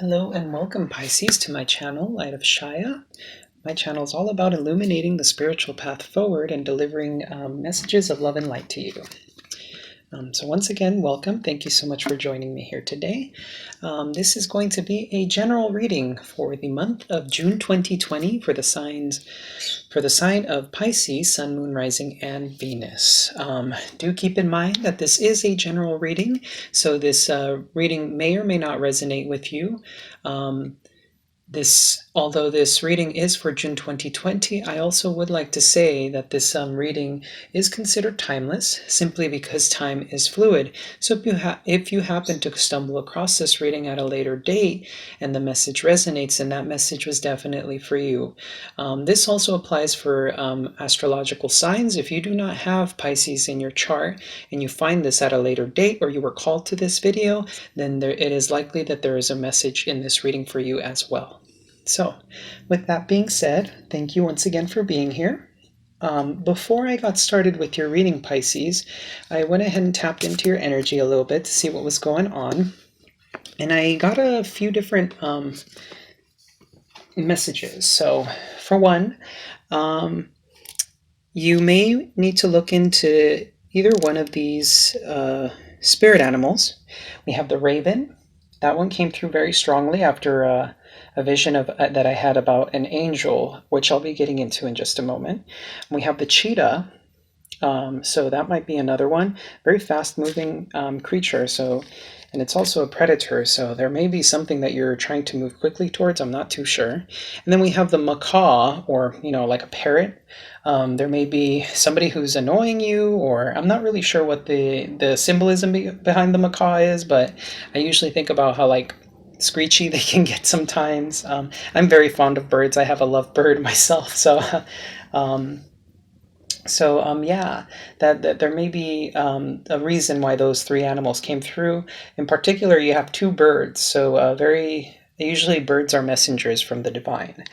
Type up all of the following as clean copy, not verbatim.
Hello and welcome, Pisces, to my channel, Light of Shaya. My channel is all about illuminating the spiritual path forward and delivering messages of love and light to you. So once again, welcome. Thank you so much for joining me here today. This is going to be a general reading for the month of June 2020 for the sign of Pisces, Sun, Moon, Rising, and Venus. Do keep in mind that this is a general reading, so this reading may or may not resonate with you. Although this reading is for June 2020, I also would like to say that this reading is considered timeless simply because time is fluid. So if you happen to stumble across this reading at a later date and the message resonates, then that message was definitely for you. This also applies for astrological signs. If you do not have Pisces in your chart and you find this at a later date, or you were called to this video, then it is likely that there is a message in this reading for you as well. So, with that being said, thank you once again for being here. Before I got started with your reading, Pisces, I went ahead and tapped into your energy a little bit to see what was going on. And I got a few different messages. So, for one, you may need to look into either one of these spirit animals. We have the raven. That one came through very strongly after a vision that I had about an angel, which I'll be getting into in just a moment. We have the cheetah, so that might be another one. Very fast-moving creature, and it's also a predator, so there may be something that you're trying to move quickly towards. I'm not too sure. And then we have the macaw, or like a parrot. There may be somebody who's annoying you, or I'm not really sure what the symbolism behind the macaw is, but I usually think about how screechy they can get sometimes. I'm very fond of birds. I have a lovebird myself, yeah, that there may be a reason why those three animals came through. In particular, you have two birds, so usually birds are messengers from the divine.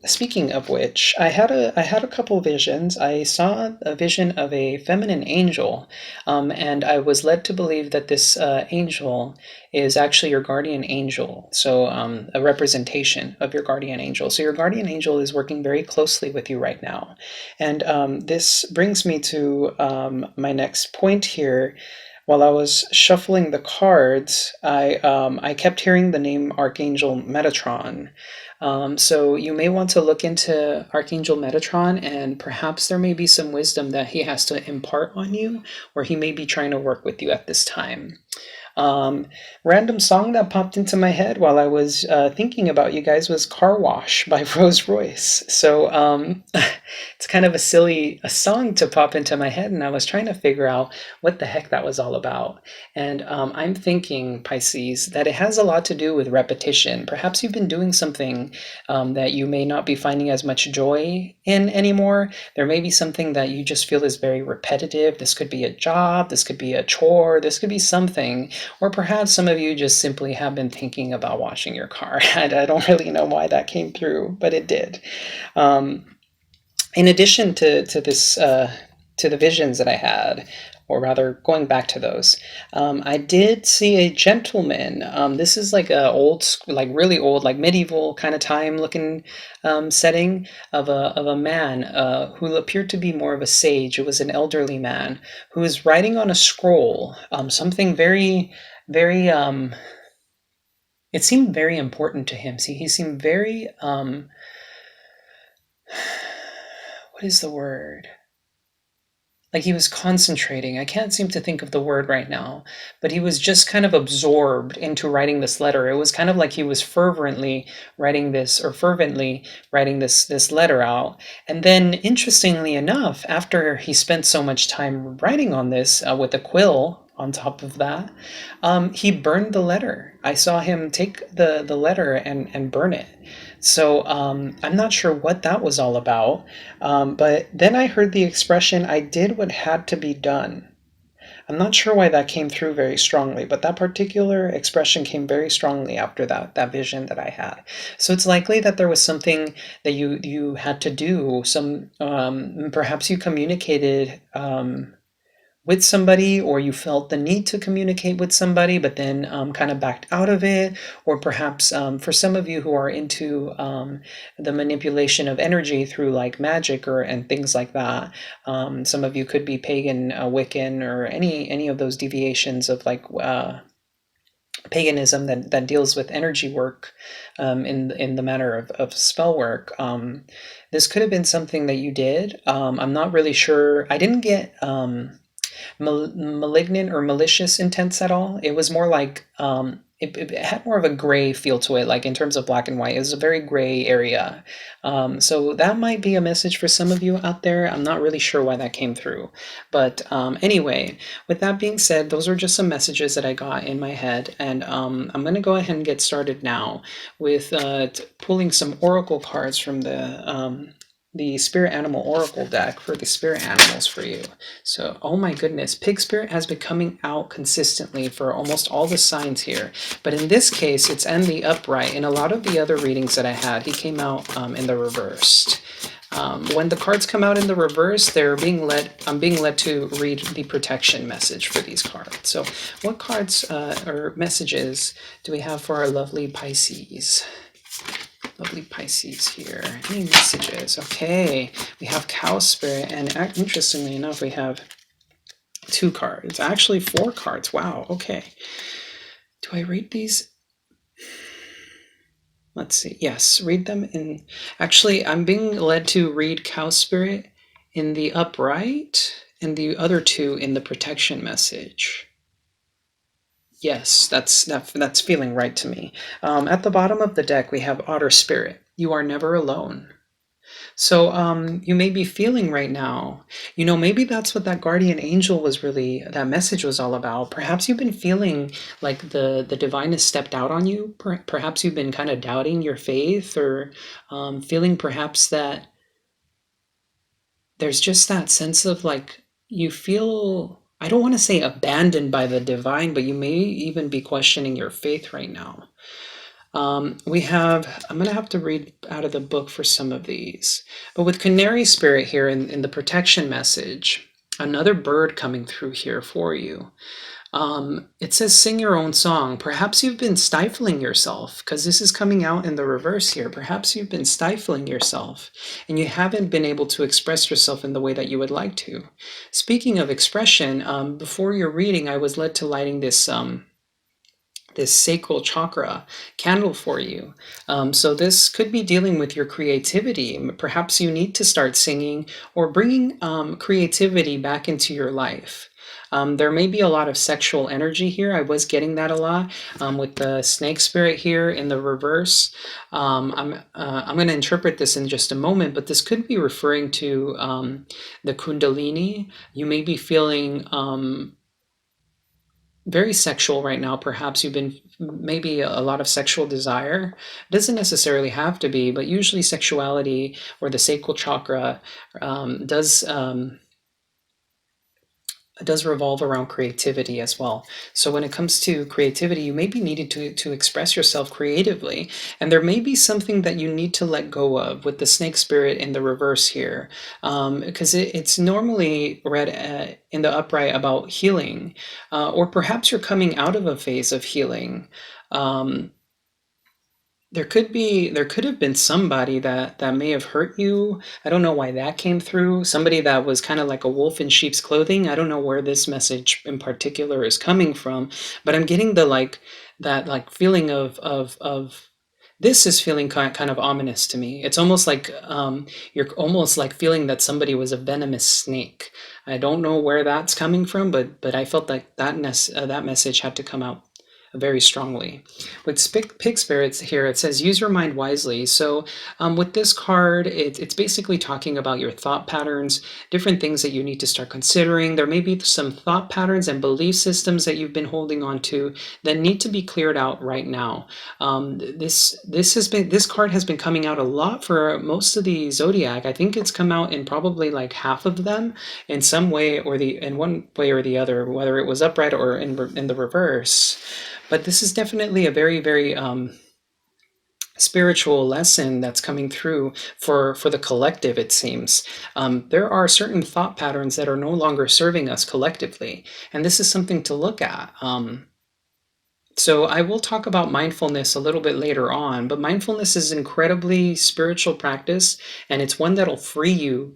Speaking of which, I had a couple visions. I saw a vision of a feminine angel, and I was led to believe that this angel is actually your guardian angel, so a representation of your guardian angel. So your guardian angel is working very closely with you right now. And this brings me to my next point here. While I was shuffling the cards, I kept hearing the name Archangel Metatron. So you may want to look into Archangel Metatron, and perhaps there may be some wisdom that he has to impart on you, or he may be trying to work with you at this time. Random song that popped into my head while I was thinking about you guys was Car Wash by Rose Royce. So it's kind of a song to pop into my head, and I was trying to figure out what the heck that was all about. And I'm thinking, Pisces, that it has a lot to do with repetition. Perhaps you've been doing something that you may not be finding as much joy in anymore. There may be something that you just feel is very repetitive. This could be a job, this could be a chore, this could be something. Or perhaps some of you just simply have been thinking about washing your car. I don't really know why that came through, but it did. In addition to this, to the visions that I had, or rather going back to those, I did see a gentleman. This is like a really old, like medieval kind of time looking setting of a man who appeared to be more of a sage. It was an elderly man who was writing on a scroll something very, very. It seemed very important to him. See, he seemed very. What is the word? Like he was concentrating. I can't seem to think of the word right now, but he was just kind of absorbed into writing this letter. It was kind of like he was fervently writing this letter out. And then, interestingly enough, after he spent so much time writing on this with a quill on top of that, he burned the letter. I saw him take the letter and burn it. So I'm not sure what that was all about, but then I heard the expression, I did what had to be done. I'm not sure why that came through very strongly, but that particular expression came very strongly after that vision that I had. So it's likely that there was something that you had to do, perhaps you communicated with somebody, or you felt the need to communicate with somebody, but then kind of backed out of it, or perhaps for some of you who are into the manipulation of energy through like magic or and things like that. Some of you could be pagan, Wiccan, or any of those deviations of like paganism that deals with energy work in the matter of spell work. This could have been something that you did. I'm not really sure. I didn't get malignant or malicious intents at all. It was more like it had more of a gray feel to it, like in terms of black and white. It was a very gray area. So that might be a message for some of you out there. I'm not really sure why that came through. But anyway, with that being said, those are just some messages that I got in my head. And I'm going to go ahead and get started now with pulling some oracle cards from the Spirit Animal Oracle deck for the spirit animals for you. So, oh my goodness, Pig Spirit has been coming out consistently for almost all the signs here. But in this case, it's in the upright. In a lot of the other readings that I had, he came out in the reversed. When the cards come out in the reverse, I'm being led to read the protection message for these cards. So what cards or messages do we have for our lovely Pisces? Lovely Pisces here. Any messages? Okay, we have Cow Spirit, and interestingly enough, we have 2 cards. Actually, 4 cards. Wow, okay. Do I read these? Let's see. Yes, read them in... Actually, I'm being led to read Cow Spirit in the upright, and the other 2 in the protection message. Yes, that's feeling right to me. At the bottom of the deck, we have Otter Spirit. You are never alone. So you may be feeling right now, maybe that's what that guardian angel was really, that message was all about. Perhaps you've been feeling like the divine has stepped out on you. Perhaps you've been kind of doubting your faith, or feeling perhaps that there's just that sense of like you feel, I don't want to say abandoned by the divine, but you may even be questioning your faith right now. I'm going to have to read out of the book for some of these. But with Canary Spirit here in the protection message, another bird coming through here for you. It says sing your own song. Perhaps you've been stifling yourself, because this is coming out in the reverse here. Perhaps you've been stifling yourself and you haven't been able to express yourself in the way that you would like to. Speaking of expression, before your reading, I was led to lighting this sacral chakra candle for you. So this could be dealing with your creativity. Perhaps you need to start singing or bringing creativity back into your life. There may be a lot of sexual energy here. I was getting that a lot with the snake spirit here in the reverse. I'm going to interpret this in just a moment, but this could be referring to the kundalini. You may be feeling very sexual right now. Perhaps you've been maybe a lot of sexual desire. It doesn't necessarily have to be, but usually sexuality or the sacral chakra does revolve around creativity as well. So when it comes to creativity, you may be needed to express yourself creatively, and there may be something that you need to let go of with the snake spirit in the reverse here, because it's normally read in the upright about healing, or perhaps you're coming out of a phase of healing. There could have been somebody that may have hurt you. I don't know why that came through. Somebody that was kind of like a wolf in sheep's clothing. I don't know where this message in particular is coming from, but I'm getting that feeling of this is feeling kind of ominous to me. It's almost like you're almost like feeling that somebody was a venomous snake. I don't know where that's coming from, but I felt like that message had to come out very strongly. With pig spirits here, it says use your mind wisely. So with this card, it's basically talking about your thought patterns, different things that you need to start considering. There may be some thought patterns and belief systems that you've been holding on to that need to be cleared out right now. This card has been coming out a lot for most of the zodiac. I think it's come out in probably like half of them in some way in one way or the other, whether it was upright or in the reverse. But this is definitely a very, very spiritual lesson that's coming through for the collective, it seems. There are certain thought patterns that are no longer serving us collectively, and this is something to look at. So I will talk about mindfulness a little bit later on, but mindfulness is incredibly spiritual practice, and it's one that'll free you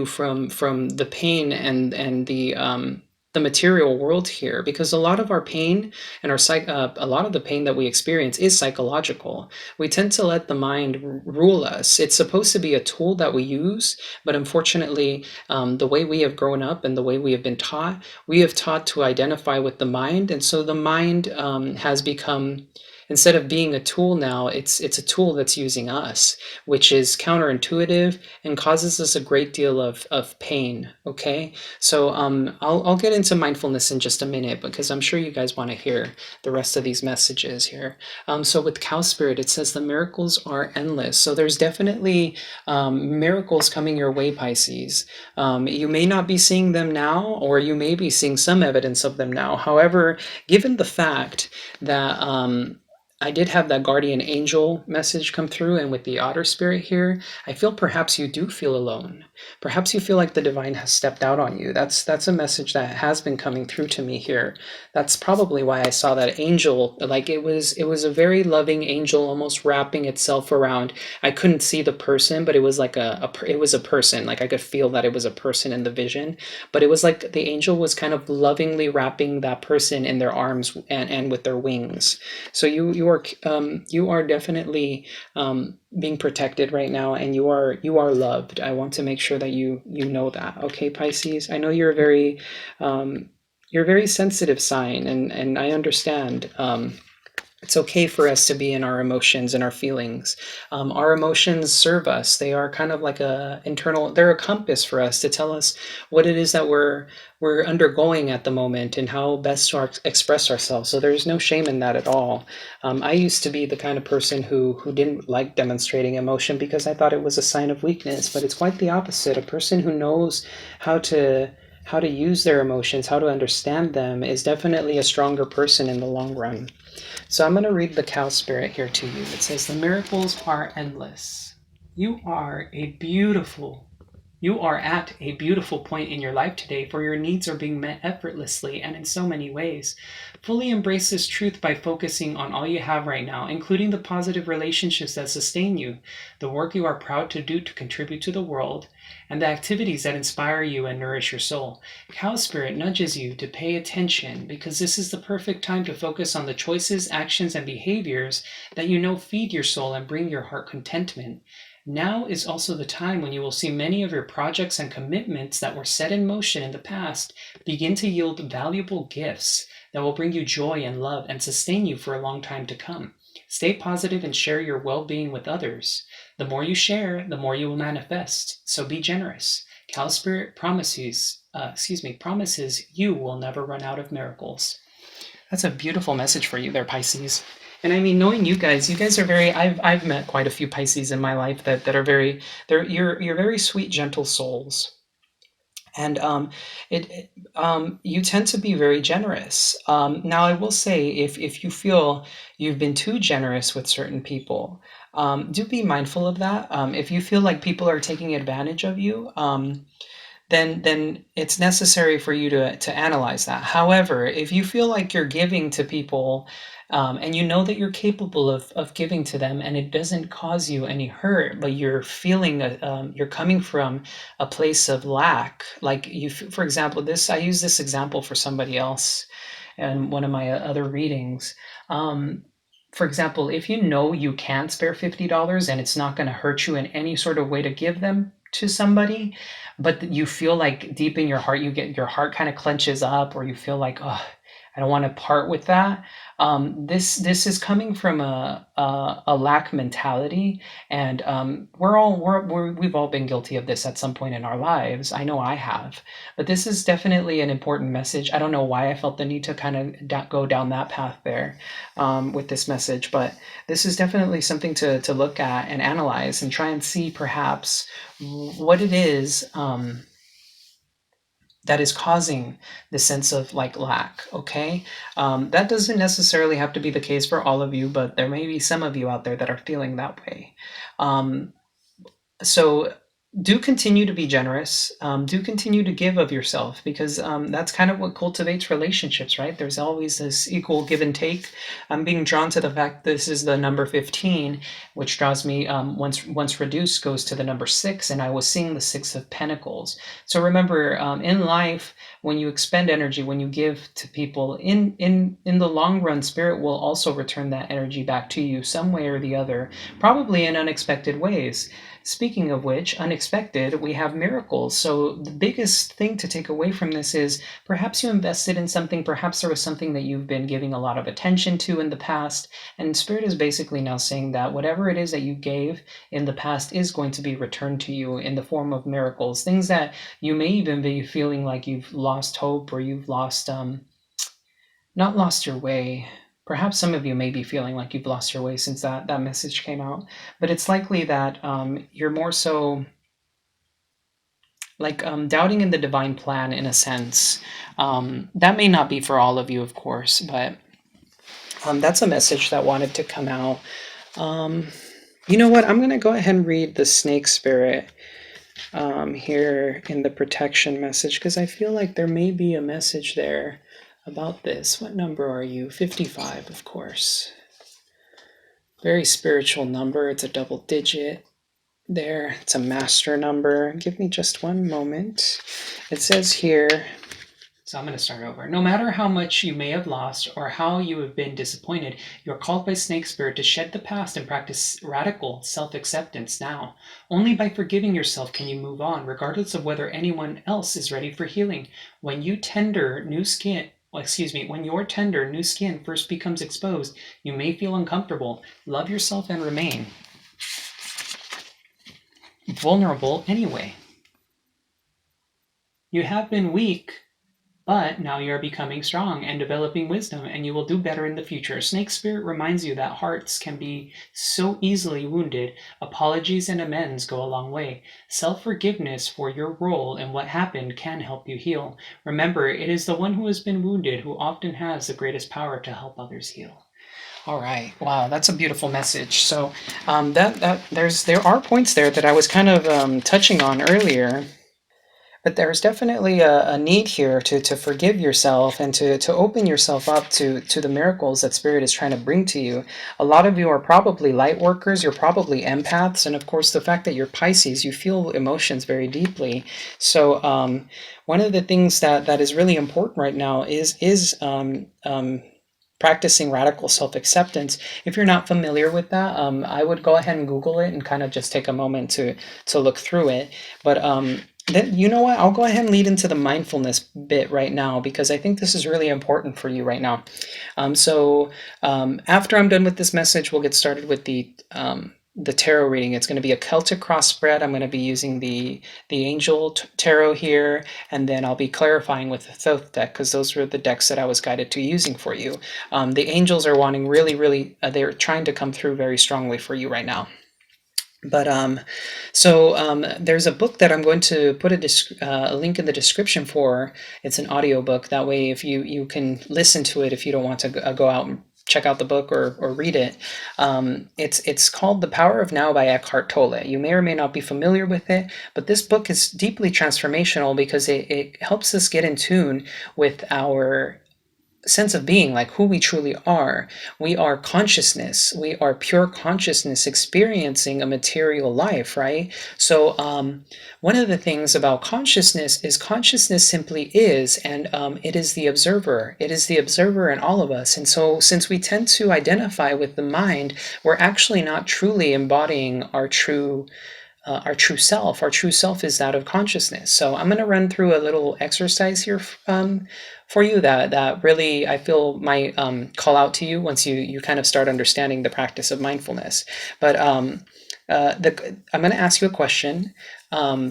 from the pain and the material world here, because a lot of our pain and a lot of the pain that we experience is psychological. We tend to let the mind rule us. It's supposed to be a tool that we use, but unfortunately, the way we have grown up and the way we have been taught, we have taught to identify with the mind, and so the mind has become, instead of being a tool now, it's a tool that's using us, which is counterintuitive and causes us a great deal of pain. Okay, so I'll get into mindfulness in just a minute, because I'm sure you guys want to hear the rest of these messages here. So with cow spirit, it says the miracles are endless. So there's definitely miracles coming your way, Pisces. You may not be seeing them now, or you may be seeing some evidence of them now. However, given the fact that I did have that guardian angel message come through, and with the otter spirit here, I feel perhaps you do feel alone. Perhaps you feel like the divine has stepped out on you. That's a message that has been coming through to me here. That's probably why I saw that angel. Like it was a very loving angel, almost wrapping itself around. I couldn't see the person, but it was like it was a person. Like I could feel that it was a person in the vision, but it was like the angel was kind of lovingly wrapping that person in their arms and with their wings. So you are definitely being protected right now, and you are loved. I want to make sure that you know that. Okay, Pisces. I know you're a very sensitive sign, and I understand. It's okay for us to be in our emotions and our feelings. Our emotions serve us. They are kind of like they're a compass for us to tell us what it is that we're undergoing at the moment and how best to express ourselves. So there's no shame in that at all. I used to be the kind of person who didn't like demonstrating emotion because I thought it was a sign of weakness, but it's quite the opposite. A person who knows how to use their emotions, how to understand them, is definitely a stronger person in the long run. So I'm going to read the cow spirit here to you. It says, the miracles are endless. You are a beautiful you are at a beautiful point in your life today, for your needs are being met effortlessly and in so many ways. Fully embrace this truth by focusing on all you have right now, including the positive relationships that sustain you, the work you are proud to do to contribute to the world, and the activities that inspire you and nourish your soul. Cow Spirit nudges you to pay attention, because this is the perfect time to focus on the choices, actions, and behaviors that you know feed your soul and bring your heart contentment. Now is also the time when you will see many of your projects and commitments that were set in motion in the past begin to yield valuable gifts that will bring you joy and love and sustain you for a long time to come. Stay positive and share your well-being with others. The more you share, the more you will manifest. So be generous. Cal Spirit promises you will never run out of miracles. That's a beautiful message for you there, Pisces. And I mean, knowing you guys are very. I've met quite a few Pisces in my life that are very. You're very sweet, gentle souls, and you tend to be very generous. Now, I will say, if you feel you've been too generous with certain people, do be mindful of that. If you feel like people are taking advantage of you, then it's necessary for you to analyze that. However, if you feel like you're giving to people, and you know that you're capable of giving to them, and it doesn't cause you any hurt, but you're feeling you're coming from a place of lack, like for example, this I use this example for somebody else in one of my other readings. For example, if you know you can spare $50 and it's not going to hurt you in any sort of way to give them to somebody, but you feel like deep in your heart, your heart kind of clenches up, or you feel like, oh, I don't want to part with that. This is coming from a lack mentality, and we've all been guilty of this at some point in our lives. I know I have, but this is definitely an important message. I don't know why I felt the need to kind of go down that path there with this message, but this is definitely something to look at and analyze and try and see perhaps what it is that is causing the sense of like lack. Okay, that doesn't necessarily have to be the case for all of you, but there may be some of you out there that are feeling that way. um, so do continue to be generous. Do continue to give of yourself, because that's kind of what cultivates relationships, right? There's always this equal give and take. I'm being drawn to the fact this is the number 15, which draws me, once reduced, goes to the number 6, and I was seeing the 6 of Pentacles. So remember, in life, when you expend energy, when you give to people, in the long run, spirit will also return that energy back to you some way or the other, probably in unexpected ways. Speaking of which, unexpected, we have miracles. So the biggest thing to take away from this is perhaps you invested in something, perhaps there was something that you've been giving a lot of attention to in the past, and Spirit is basically now saying that whatever it is that you gave in the past is going to be returned to you in the form of miracles, things that you may even be feeling like you've lost hope, or you've lost, not lost your way. Perhaps some of you may be feeling like you've lost your way since that message came out, but it's likely that you're more so like doubting in the divine plan in a sense. That may not be for all of you, of course, but that's a message that wanted to come out. Um, you know what? I'm going to go ahead and read the snake spirit here in the protection message, because I feel like there may be a message there about this. What number are you? 55, of course. Very spiritual number. It's a double digit there. It's a master number. Give me just one moment. It says here, so I'm going to start over. No matter how much you may have lost or how you have been disappointed, you are called by Snake Spirit to shed the past and practice radical self-acceptance now. Only by forgiving yourself can you move on, regardless of whether anyone else is ready for healing. When you tender new skin, when your tender new skin first becomes exposed, you may feel uncomfortable. Love yourself and remain vulnerable anyway. You have been weak, but now you are becoming strong and developing wisdom, and you will do better in the future. Snake Spirit reminds you that hearts can be so easily wounded. Apologies and amends go a long way. Self-forgiveness for your role in what happened can help you heal. Remember, it is the one who has been wounded who often has the greatest power to help others heal. All right. Wow, that's a beautiful message. So there are points there that I was kind of touching on earlier. But there's definitely a need here to forgive yourself and to open yourself up to the miracles that Spirit is trying to bring to you. A lot of you are probably light workers, you're probably empaths, and of course, the fact that you're Pisces, you feel emotions very deeply. So, one of the things that is really important right now is practicing radical self-acceptance. If you're not familiar with that, I would go ahead and Google it and kind of just take a moment to look through it. But then, you know what? I'll go ahead and lead into the mindfulness bit right now, because I think this is really important for you right now. After I'm done with this message, we'll get started with the tarot reading. It's going to be a Celtic cross spread. I'm going to be using the Angel Tarot here, and then I'll be clarifying with the Thoth deck, because those were the decks that I was guided to using for you. The angels are wanting really, they're trying to come through very strongly for you right now. But there's a book that I'm going to put a link in the description for. It's an audio book. That way, if you can listen to it if you don't want to go out and check out the book or read it. It's called The Power of Now by Eckhart Tolle. You may or may not be familiar with it, but this book is deeply transformational, because it helps us get in tune with our sense of being, like who we truly are. We are consciousness. We are pure consciousness experiencing a material life, right? So one of the things about consciousness is consciousness simply is, and it is the observer. It is the observer in all of us. And so since we tend to identify with the mind, we're actually not truly embodying our true self. Our true self is that of consciousness. So I'm going to run through a little exercise here for you that really I feel might call out to you once you kind of start understanding the practice of mindfulness. But I'm going to ask you a question.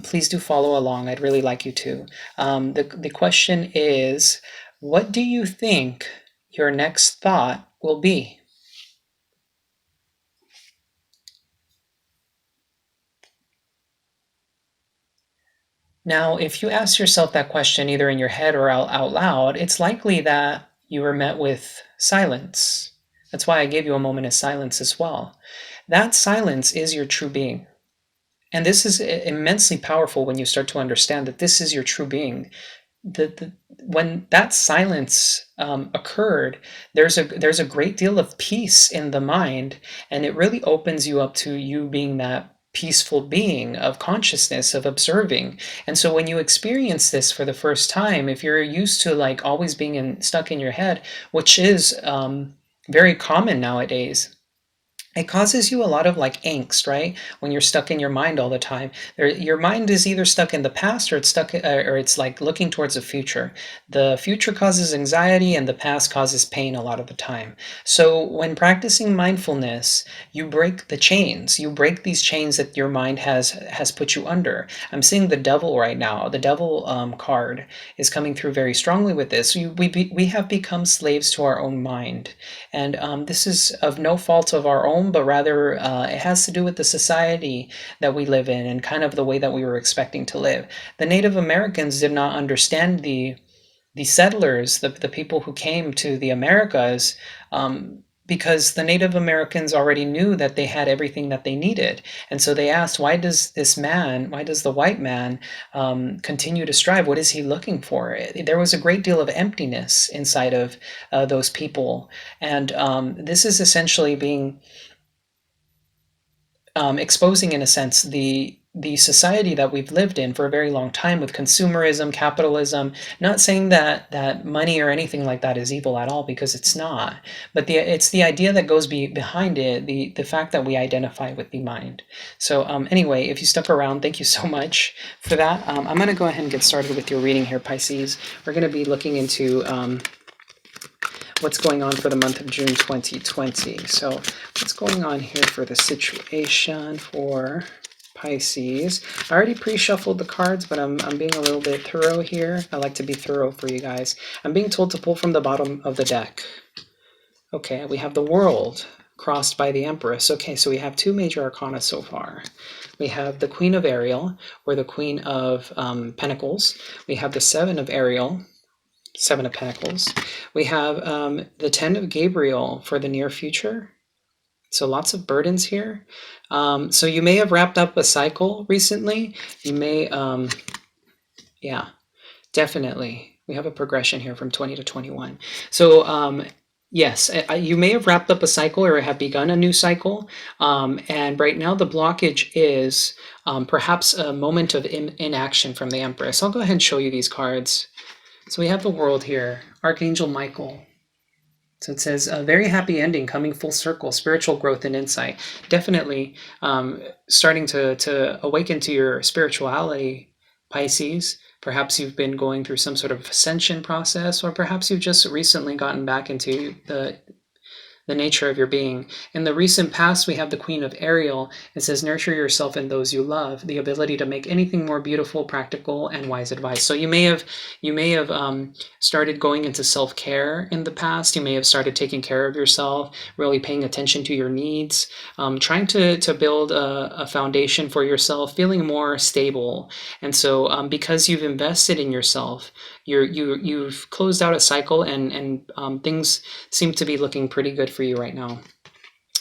Please do follow along. I'd really like you to. The question is, what do you think your next thought will be? Now, if you ask yourself that question either in your head or out loud, it's likely that you were met with silence. That's why I gave you a moment of silence as well. That silence is your true being. And this is immensely powerful when you start to understand that this is your true being. When that silence occurred, there's a great deal of peace in the mind, and it really opens you up to you being that peaceful being of consciousness of observing. And so when you experience this for the first time, if you're used to like always being stuck in your head, which is very common nowadays, it causes you a lot of like angst, right? When you're stuck in your mind all the time, your mind is either stuck in the past or it's stuck, or it's like looking towards the future. The future causes anxiety, and the past causes pain a lot of the time. So when practicing mindfulness, you break the chains. You break these chains that your mind has put you under. I'm seeing the devil right now. The devil card is coming through very strongly with this. We have become slaves to our own mind, and this is of no fault of our own, but rather it has to do with the society that we live in and kind of the way that we were expecting to live. The Native Americans did not understand the settlers, the people who came to the Americas, because the Native Americans already knew that they had everything that they needed. And so they asked, why does the white man continue to strive? What is he looking for? There was a great deal of emptiness inside of those people. And this is essentially being exposing, in a sense, the society that we've lived in for a very long time with consumerism, capitalism. Not saying that money or anything like that is evil at all, because it's not. But it's the idea that goes behind it, the fact that we identify with the mind. So anyway, if you stuck around, thank you so much for that. I'm going to go ahead and get started with your reading here, Pisces. We're going to be looking into what's going on for the month of June 2020. So what's going on here for the situation for Pisces? I already pre-shuffled the cards, but I'm being a little bit thorough here. I like to be thorough for you guys. I'm being told to pull from the bottom of the deck. Okay, we have the World crossed by the Empress. Okay, so we have two major arcana so far. We have the Queen of Ariel, or the Queen of Pentacles. We have the Seven of Ariel, Seven of Pentacles. We have the Ten of Gabriel for the near future. So lots of burdens here. So you may have wrapped up a cycle recently. You may, yeah, definitely. We have a progression here from 20 to 21. So yes, you may have wrapped up a cycle or have begun a new cycle. And right now the blockage is perhaps a moment of inaction from the Empress. I'll go ahead and show you these cards. So we have the World here, Archangel Michael. So it says a very happy ending, coming full circle, spiritual growth and insight. Definitely starting to awaken to your spirituality, Pisces. Perhaps you've been going through some sort of ascension process, or perhaps you've just recently gotten back into the nature of your being. In the recent past, we have the Queen of Ariel. It says, nurture yourself and those you love, the ability to make anything more beautiful, practical, and wise advice. So you may have started going into self-care in the past. You may have started taking care of yourself, really paying attention to your needs, trying to build a foundation for yourself, feeling more stable. And so because you've invested in yourself, you've closed out a cycle, and things seem to be looking pretty good for you right now.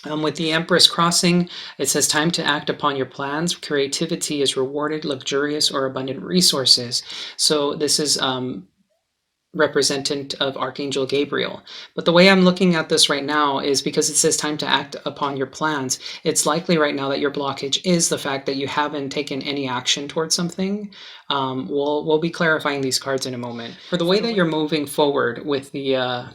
With the Empress crossing, it says time to act upon your plans. Creativity is rewarded, luxurious or abundant resources. So this is representative of Archangel Gabriel. But the way I'm looking at this right now is because it says time to act upon your plans. It's likely right now that your blockage is the fact that you haven't taken any action towards something. We'll be clarifying these cards in a moment. For the way that you're moving forward with the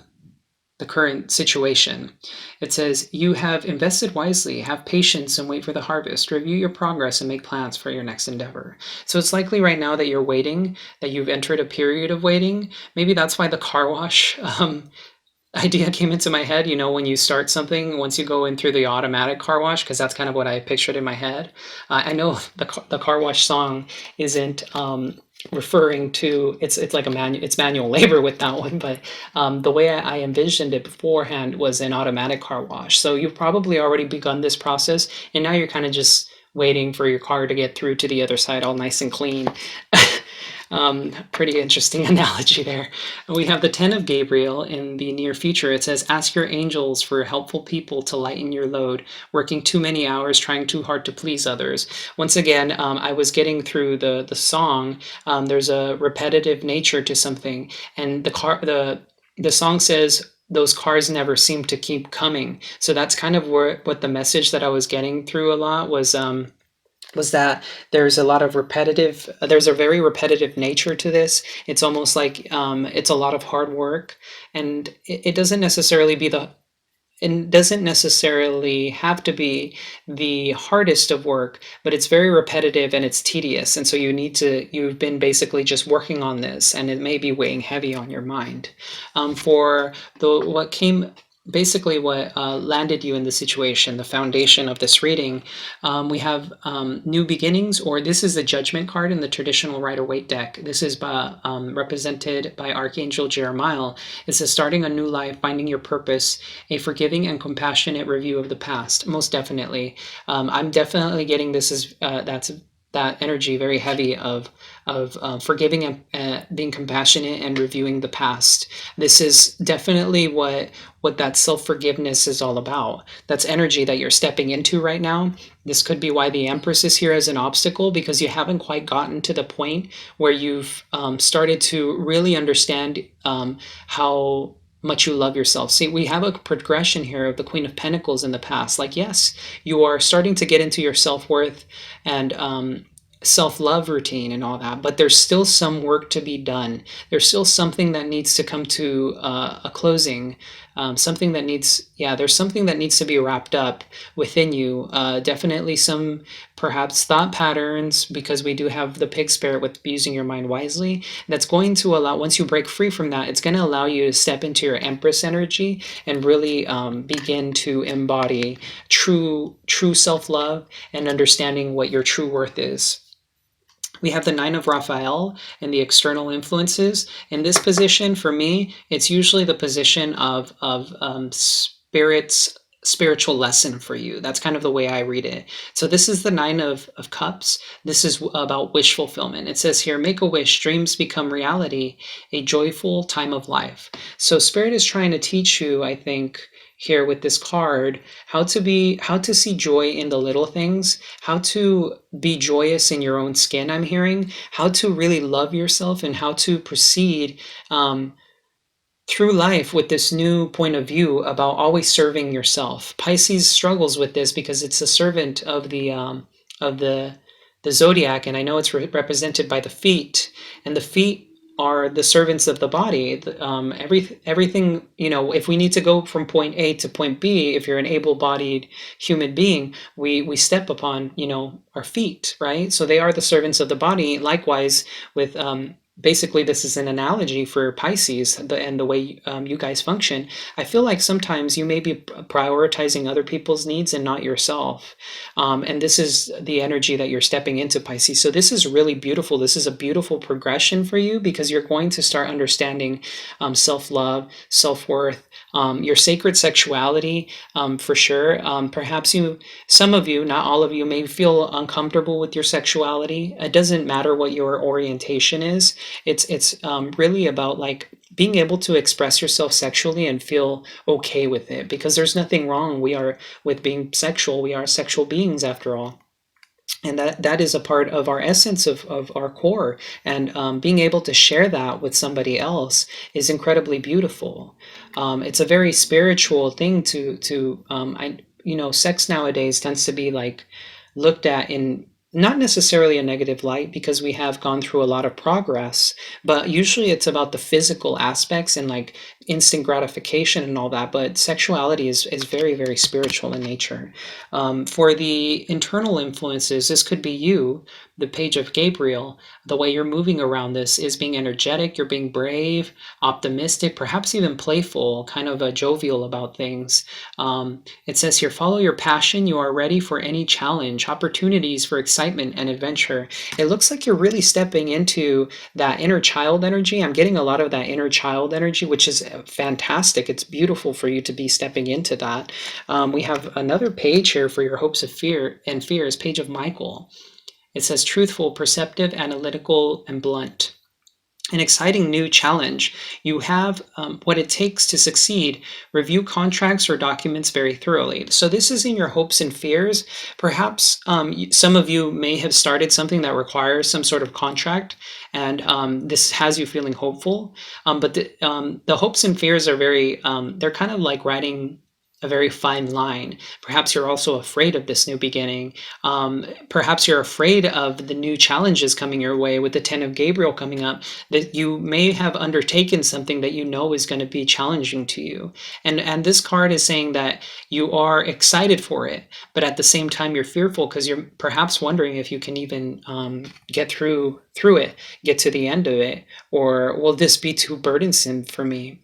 current situation, it says you have invested wisely, have patience and wait for the harvest, review your progress and make plans for your next endeavor. So it's likely right now that you're waiting, that you've entered a period of waiting. Maybe that's why the car wash idea came into my head. You know, when you start something, once you go in through the automatic car wash, because that's kind of what I pictured in my head. I know the car wash song isn't referring to, it's like it's manual labor with that one, but the way I envisioned it beforehand was an automatic car wash. So you've probably already begun this process, and now you're kind of just waiting for your car to get through to the other side all nice and clean. Pretty interesting analogy there. We have the 10 of Gabriel in the near future. It says, ask your angels for helpful people to lighten your load, working too many hours, trying too hard to please others. Once again, I was getting through the song. There's a repetitive nature to something, and the song says, those cars never seem to keep coming. So that's kind of what the message that I was getting through a lot was that there's a very repetitive nature to this. It's almost like it's a lot of hard work, and it doesn't necessarily be the it doesn't necessarily have to be the hardest of work, but it's very repetitive and it's tedious. And so you've been basically just working on this, and it may be weighing heavy on your mind. For what came basically what landed you in the situation, the foundation of this reading, we have new beginnings, or this is the judgment card in the traditional Rider-Waite deck. This is represented by Archangel Jeremiah. It says, starting a new life, finding your purpose, a forgiving and compassionate review of the past. Most definitely. I'm definitely getting this as that energy very heavy of forgiving and being compassionate and reviewing the past. This is definitely what that self-forgiveness is all about. That's energy that you're stepping into right now. This could be why the Empress is here as an obstacle, because you haven't quite gotten to the point where you've started to really understand how much you love yourself. See, we have a progression here of the Queen of Pentacles in the past. Like, yes, you are starting to get into your self-worth and self-love routine and all that, but there's still some work to be done. There's still something that needs to come to a closing. There's something that needs to be wrapped up within you. Definitely some perhaps thought patterns, because we do have the pig spirit with using your mind wisely. That's going to allow, once you break free from that, it's going to allow you to step into your Empress energy and really begin to embody true self-love and understanding what your true worth is. We have the Nine of Raphael and the external influences. In this position, for me, it's usually the position of spiritual lesson for you. That's kind of the way I read it. So this is the Nine of Cups. This is about wish fulfillment. It says here, make a wish, dreams become reality, a joyful time of life. So Spirit is trying to teach you, I think, here with this card, how to see joy in the little things, how to be joyous in your own skin. I'm hearing how to really love yourself and how to proceed through life with this new point of view about always serving yourself. Pisces struggles with this because it's a servant of the zodiac, and I know it's represented by the feet, and the feet are the servants of the body. Everything, if we need to go from point A to point B, if you're an able-bodied human being, we step upon, our feet, right? So they are the servants of the body. Likewise, with basically, this is an analogy for Pisces and the way you guys function. I feel like sometimes you may be prioritizing other people's needs and not yourself. And this is the energy that you're stepping into, Pisces. So this is really beautiful. This is a beautiful progression for you, because you're going to start understanding self-love, self-worth, your sacred sexuality, for sure. Perhaps some of you, not all of you, may feel uncomfortable with your sexuality. It doesn't matter what your orientation is. It's really about like being able to express yourself sexually and feel okay with it, because there's nothing wrong with being sexual. We are sexual beings after all. And that is a part of our essence of our core, and being able to share that with somebody else is incredibly beautiful. It's a very spiritual thing sex nowadays tends to be like looked at in not necessarily a negative light, because we have gone through a lot of progress, but usually it's about the physical aspects and like instant gratification and all that. But sexuality is very, very spiritual in nature. For the internal influences, this could be you, the Page of Gabriel. The way you're moving around this is being energetic, you're being brave, optimistic, perhaps even playful, kind of jovial about things. It says here, follow your passion. You are ready for any challenge, opportunities for excitement and adventure. It looks like you're really stepping into that inner child energy. I'm getting a lot of that inner child energy, which is fantastic. It's beautiful for you to be stepping into that. We have another page here for your hopes of fear and fears, Page of Michael. It says truthful, perceptive, analytical, and blunt. an exciting new challenge. You have what it takes to succeed. Review contracts or documents very thoroughly. So this is in your hopes and fears. Perhaps some of you may have started something that requires some sort of contract, and this has you feeling hopeful. But the hopes and fears are they're kind of like writing a very fine line. Perhaps you're also afraid of this new beginning. Perhaps you're afraid of the new challenges coming your way with the Ten of Gabriel coming up, that you may have undertaken something that you know is going to be challenging to you. And this card is saying that you are excited for it, but at the same time you're fearful because you're perhaps wondering if you can even get through it, get to the end of it, or will this be too burdensome for me?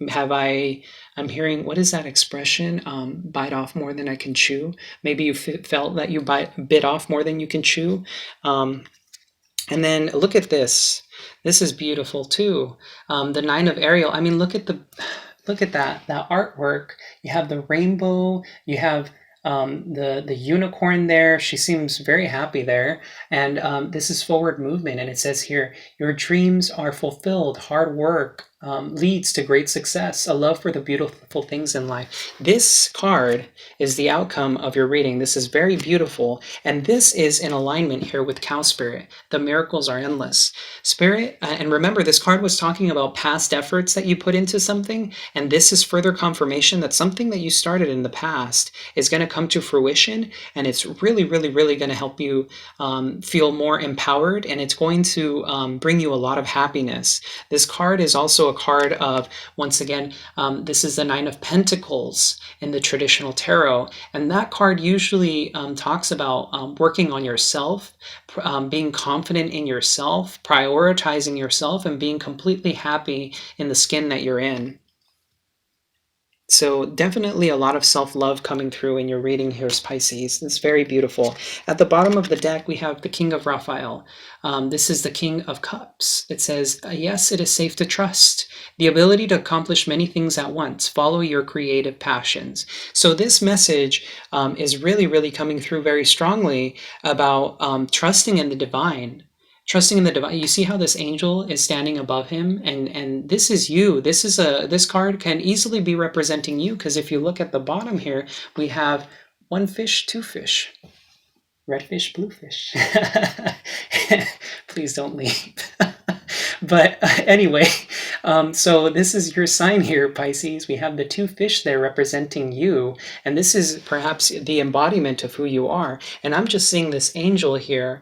I'm hearing, what is that expression? Bite off more than I can chew. Maybe you felt that you bit off more than you can chew. And then look at this. This is beautiful too. The Nine of Ariel. I mean, look at that artwork. You have the rainbow. You have the unicorn there. She seems very happy there. And this is forward movement. And it says here, your dreams are fulfilled. Hard work leads to great success. A love for the beautiful things in life. This card is the outcome of your reading. This is very beautiful. And this is in alignment here with Cow Spirit. The miracles are endless. Spirit, and remember, this card was talking about past efforts that you put into something. And this is further confirmation that something that you started in the past is going to come to fruition. And it's really, really, really going to help you feel more empowered. And it's going to bring you a lot of happiness. This card is also a card of, once again, this is the Nine of Pentacles in the traditional tarot. And that card usually talks about working on yourself, being confident in yourself, prioritizing yourself, and being completely happy in the skin that you're in. So definitely a lot of self-love coming through in your reading here, Pisces. It's very beautiful. At the bottom of the deck, we have the King of Raphael. This is the King of Cups. It says, yes, it is safe to trust. The ability to accomplish many things at once. Follow your creative passions. So this message is really, really coming through very strongly about trusting in the divine. Trusting in the divine. You see how this angel is standing above him, and this is you. This card can easily be representing you, because if you look at the bottom here, we have one fish, two fish, red fish, blue fish. Please don't leave. But anyway, so this is your sign here, Pisces. We have the two fish there representing you, and this is perhaps the embodiment of who you are. And I'm just seeing this angel here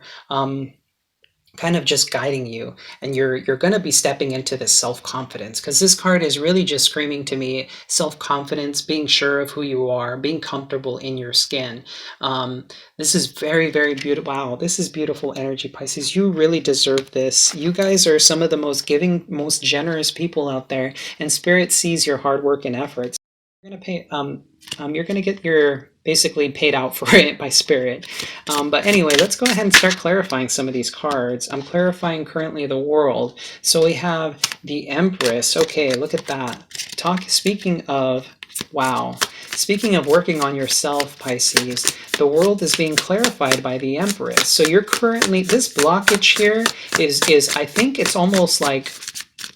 kind of just guiding you, and you're going to be stepping into this self-confidence, because this card is really just screaming to me self-confidence, being sure of who you are, being comfortable in your skin. This is very, very beautiful. Wow, this is beautiful energy, Pisces. You really deserve this. You guys are some of the most giving, most generous people out there, and Spirit sees your hard work and efforts. You're going to pay you're going to get your basically paid out for it by Spirit. But anyway, let's go ahead and start clarifying some of these cards. I'm clarifying currently the world. So we have the Empress. Okay, look at that. Speaking of, wow. Speaking of working on yourself, Pisces, the world is being clarified by the Empress. So you're currently, this blockage here is I think it's almost like,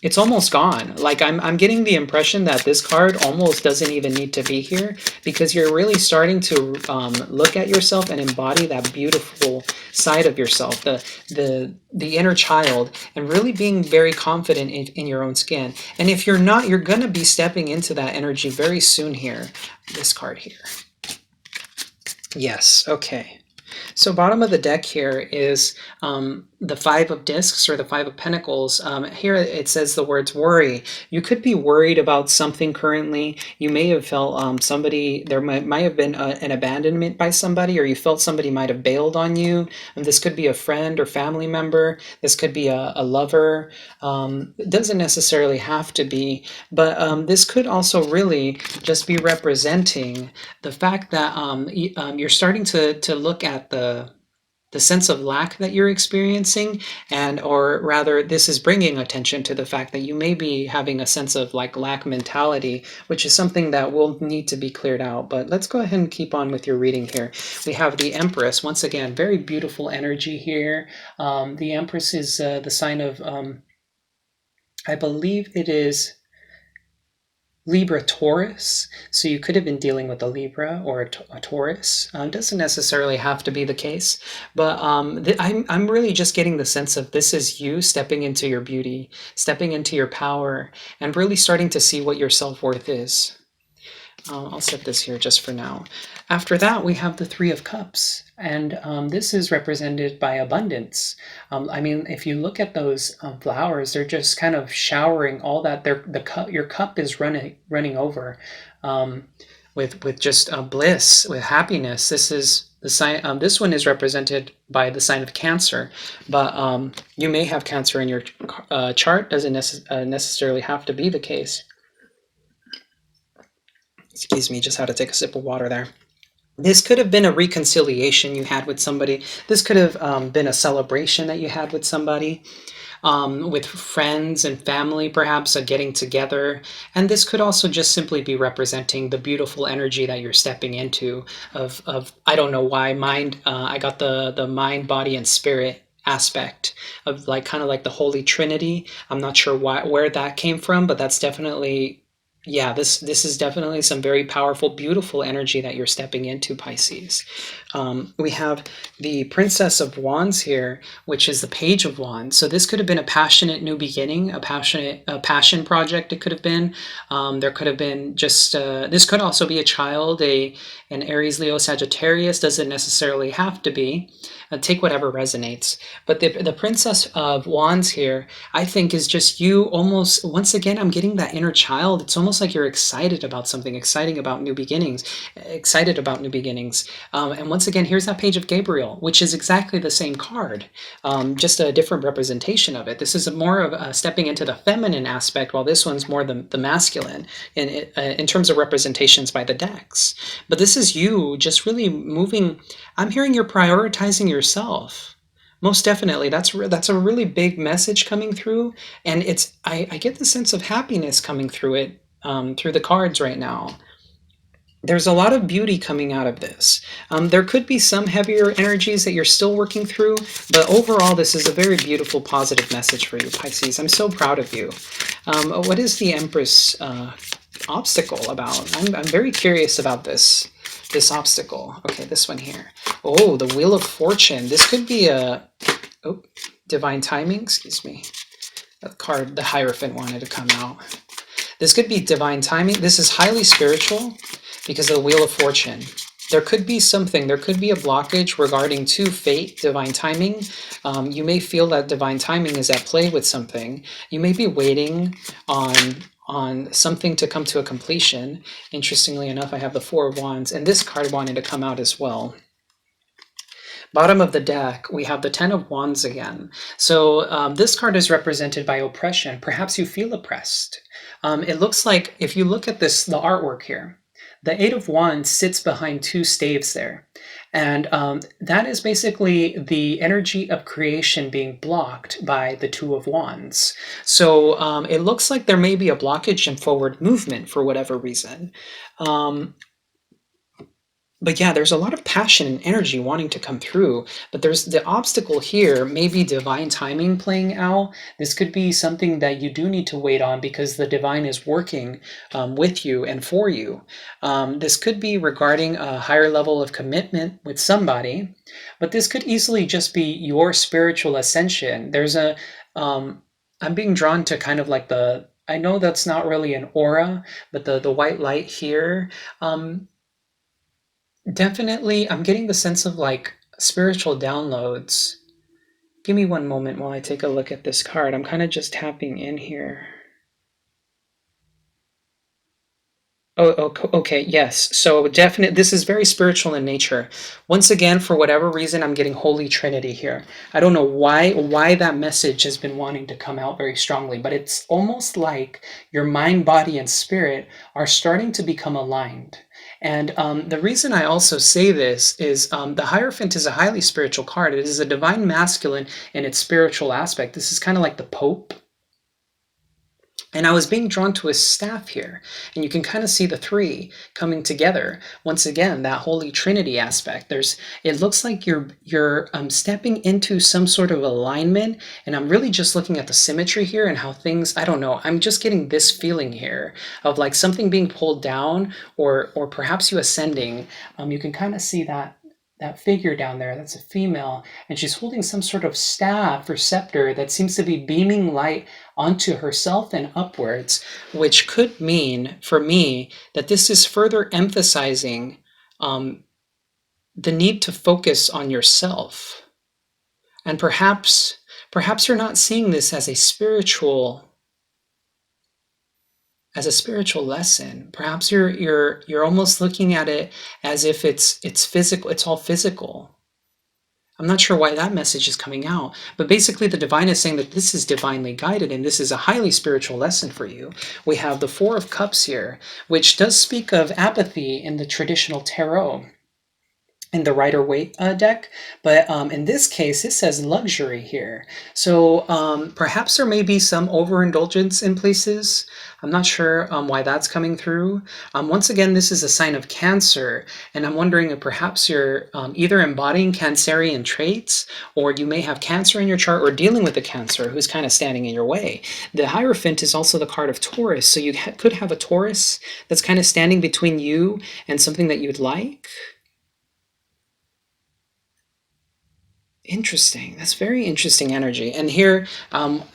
it's almost gone. Like I'm getting the impression that this card almost doesn't even need to be here, because you're really starting to look at yourself and embody that beautiful side of yourself, the inner child, and really being very confident in your own skin. And if you're not, you're going to be stepping into that energy very soon here. This card here. Yes, okay. So bottom of the deck here is the Five of Discs, or the Five of Pentacles. Here it says the words worry. You could be worried about something currently. You may have felt there might have been an abandonment by somebody, or you felt somebody might have bailed on you. And this could be a friend or family member. This could be a lover. It doesn't necessarily have to be, but this could also really just be representing the fact that you're starting to look at the sense of lack that you're experiencing, or rather, this is bringing attention to the fact that you may be having a sense of like lack mentality, which is something that will need to be cleared out. But let's go ahead and keep on with your reading here. We have the Empress. Once again, very beautiful energy here. The Empress is the sign of I believe it is Libra Taurus. So you could have been dealing with a Libra or a Taurus. Doesn't necessarily have to be the case, but I'm really just getting the sense of this is you stepping into your beauty, stepping into your power, and really starting to see what your self-worth is. I'll set this here just for now. After that, we have the Three of Cups, and this is represented by abundance. I mean, if you look at those flowers, they're just kind of showering all that. Your cup is running over with just bliss, with happiness. This is the sign. This one is represented by the sign of Cancer, but you may have Cancer in your chart. Doesn't necessarily have to be the case. Excuse me, just had to take a sip of water there. This could have been a reconciliation you had with somebody. This could have been a celebration that you had with somebody, with friends and family, perhaps a getting together. And this could also just simply be representing the beautiful energy that you're stepping into of I don't know why, mind. I got the mind, body, and spirit aspect of like kind of like the Holy Trinity. I'm not sure where that came from, but that's definitely, yeah, this is definitely some very powerful, beautiful energy that you're stepping into, Pisces. We have the Princess of Wands here, which is the Page of Wands. So this could have been a passionate new beginning, a passion project. It could have been. There could have been just. This could also be a child, an Aries, Leo, Sagittarius. Doesn't necessarily have to be. Take whatever resonates. But the Princess of Wands here, I think, is just you almost, once again, I'm getting that inner child. It's almost like you're excited about something, excited about new beginnings. And once again, here's that Page of Gabriel, which is exactly the same card, just a different representation of it. This is more of stepping into the feminine aspect, while this one's more the masculine in terms of representations by the decks. But this is you just really moving. I'm hearing you're prioritizing yourself. Most definitely, that's a really big message coming through, and I get the sense of happiness coming through it, through the cards right now. There's a lot of beauty coming out of this. There could be some heavier energies that you're still working through, but overall, this is a very beautiful, positive message for you, Pisces. I'm so proud of you. What is the Empress obstacle about? I'm very curious about this obstacle. Okay, this one here. Oh, the Wheel of Fortune. This could be divine timing. Excuse me. That card, the Hierophant, wanted to come out. This could be divine timing. This is highly spiritual because of the Wheel of Fortune. There could be something, there could be a blockage regarding to fate, divine timing. You may feel that divine timing is at play with something. You may be waiting on something to come to a completion. Interestingly enough, I have the Four of Wands, and this card wanted to come out as well. Bottom of the deck, we have the Ten of Wands again. So this card is represented by oppression. Perhaps you feel oppressed. It looks like, if you look at this, the artwork here, the Eight of Wands sits behind two staves there. And that is basically the energy of creation being blocked by the Two of Wands. So it looks like there may be a blockage in forward movement for whatever reason. But yeah, there's a lot of passion and energy wanting to come through, but there's the obstacle here, maybe divine timing playing out. This could be something that you do need to wait on because the divine is working with you and for you. This could be regarding a higher level of commitment with somebody, but this could easily just be your spiritual ascension. I'm being drawn to kind of like I know that's not really an aura, but the white light here, definitely, I'm getting the sense of like spiritual downloads. Give me one moment while I take a look at this card. I'm kind of just tapping in here. Oh, okay, yes. So definitely, this is very spiritual in nature. Once again, for whatever reason, I'm getting Holy Trinity here. I don't know why that message has been wanting to come out very strongly, but it's almost like your mind, body, and spirit are starting to become aligned. And the reason I also say this is the Hierophant is a highly spiritual card. It is a divine masculine in its spiritual aspect. This is kind of like the Pope. And I was being drawn to his staff here, and you can kind of see the three coming together. Once again, that Holy Trinity aspect. It looks like you're stepping into some sort of alignment, and I'm really just looking at the symmetry here and how things. I don't know. I'm just getting this feeling here of like something being pulled down, or perhaps you ascending. You can kind of see that figure down there. That's a female, and she's holding some sort of staff or scepter that seems to be beaming light onto herself and upwards, which could mean for me that this is further emphasizing the need to focus on yourself. And perhaps you're not seeing this as a spiritual lesson. Perhaps you're almost looking at it as if it's physical. It's all physical. I'm not sure why that message is coming out, but basically the divine is saying that this is divinely guided and this is a highly spiritual lesson for you. We have the Four of Cups here, which does speak of apathy in the traditional tarot, in the Rider-Waite deck, but in this case, it says luxury here. So perhaps there may be some overindulgence in places. I'm not sure why that's coming through. Once again, this is a sign of Cancer, and I'm wondering if perhaps you're either embodying Cancerian traits, or you may have Cancer in your chart, or dealing with a Cancer who's kind of standing in your way. The Hierophant is also the card of Taurus, so you could have a Taurus that's kind of standing between you and something that you'd like. Interesting. That's very interesting energy. And here,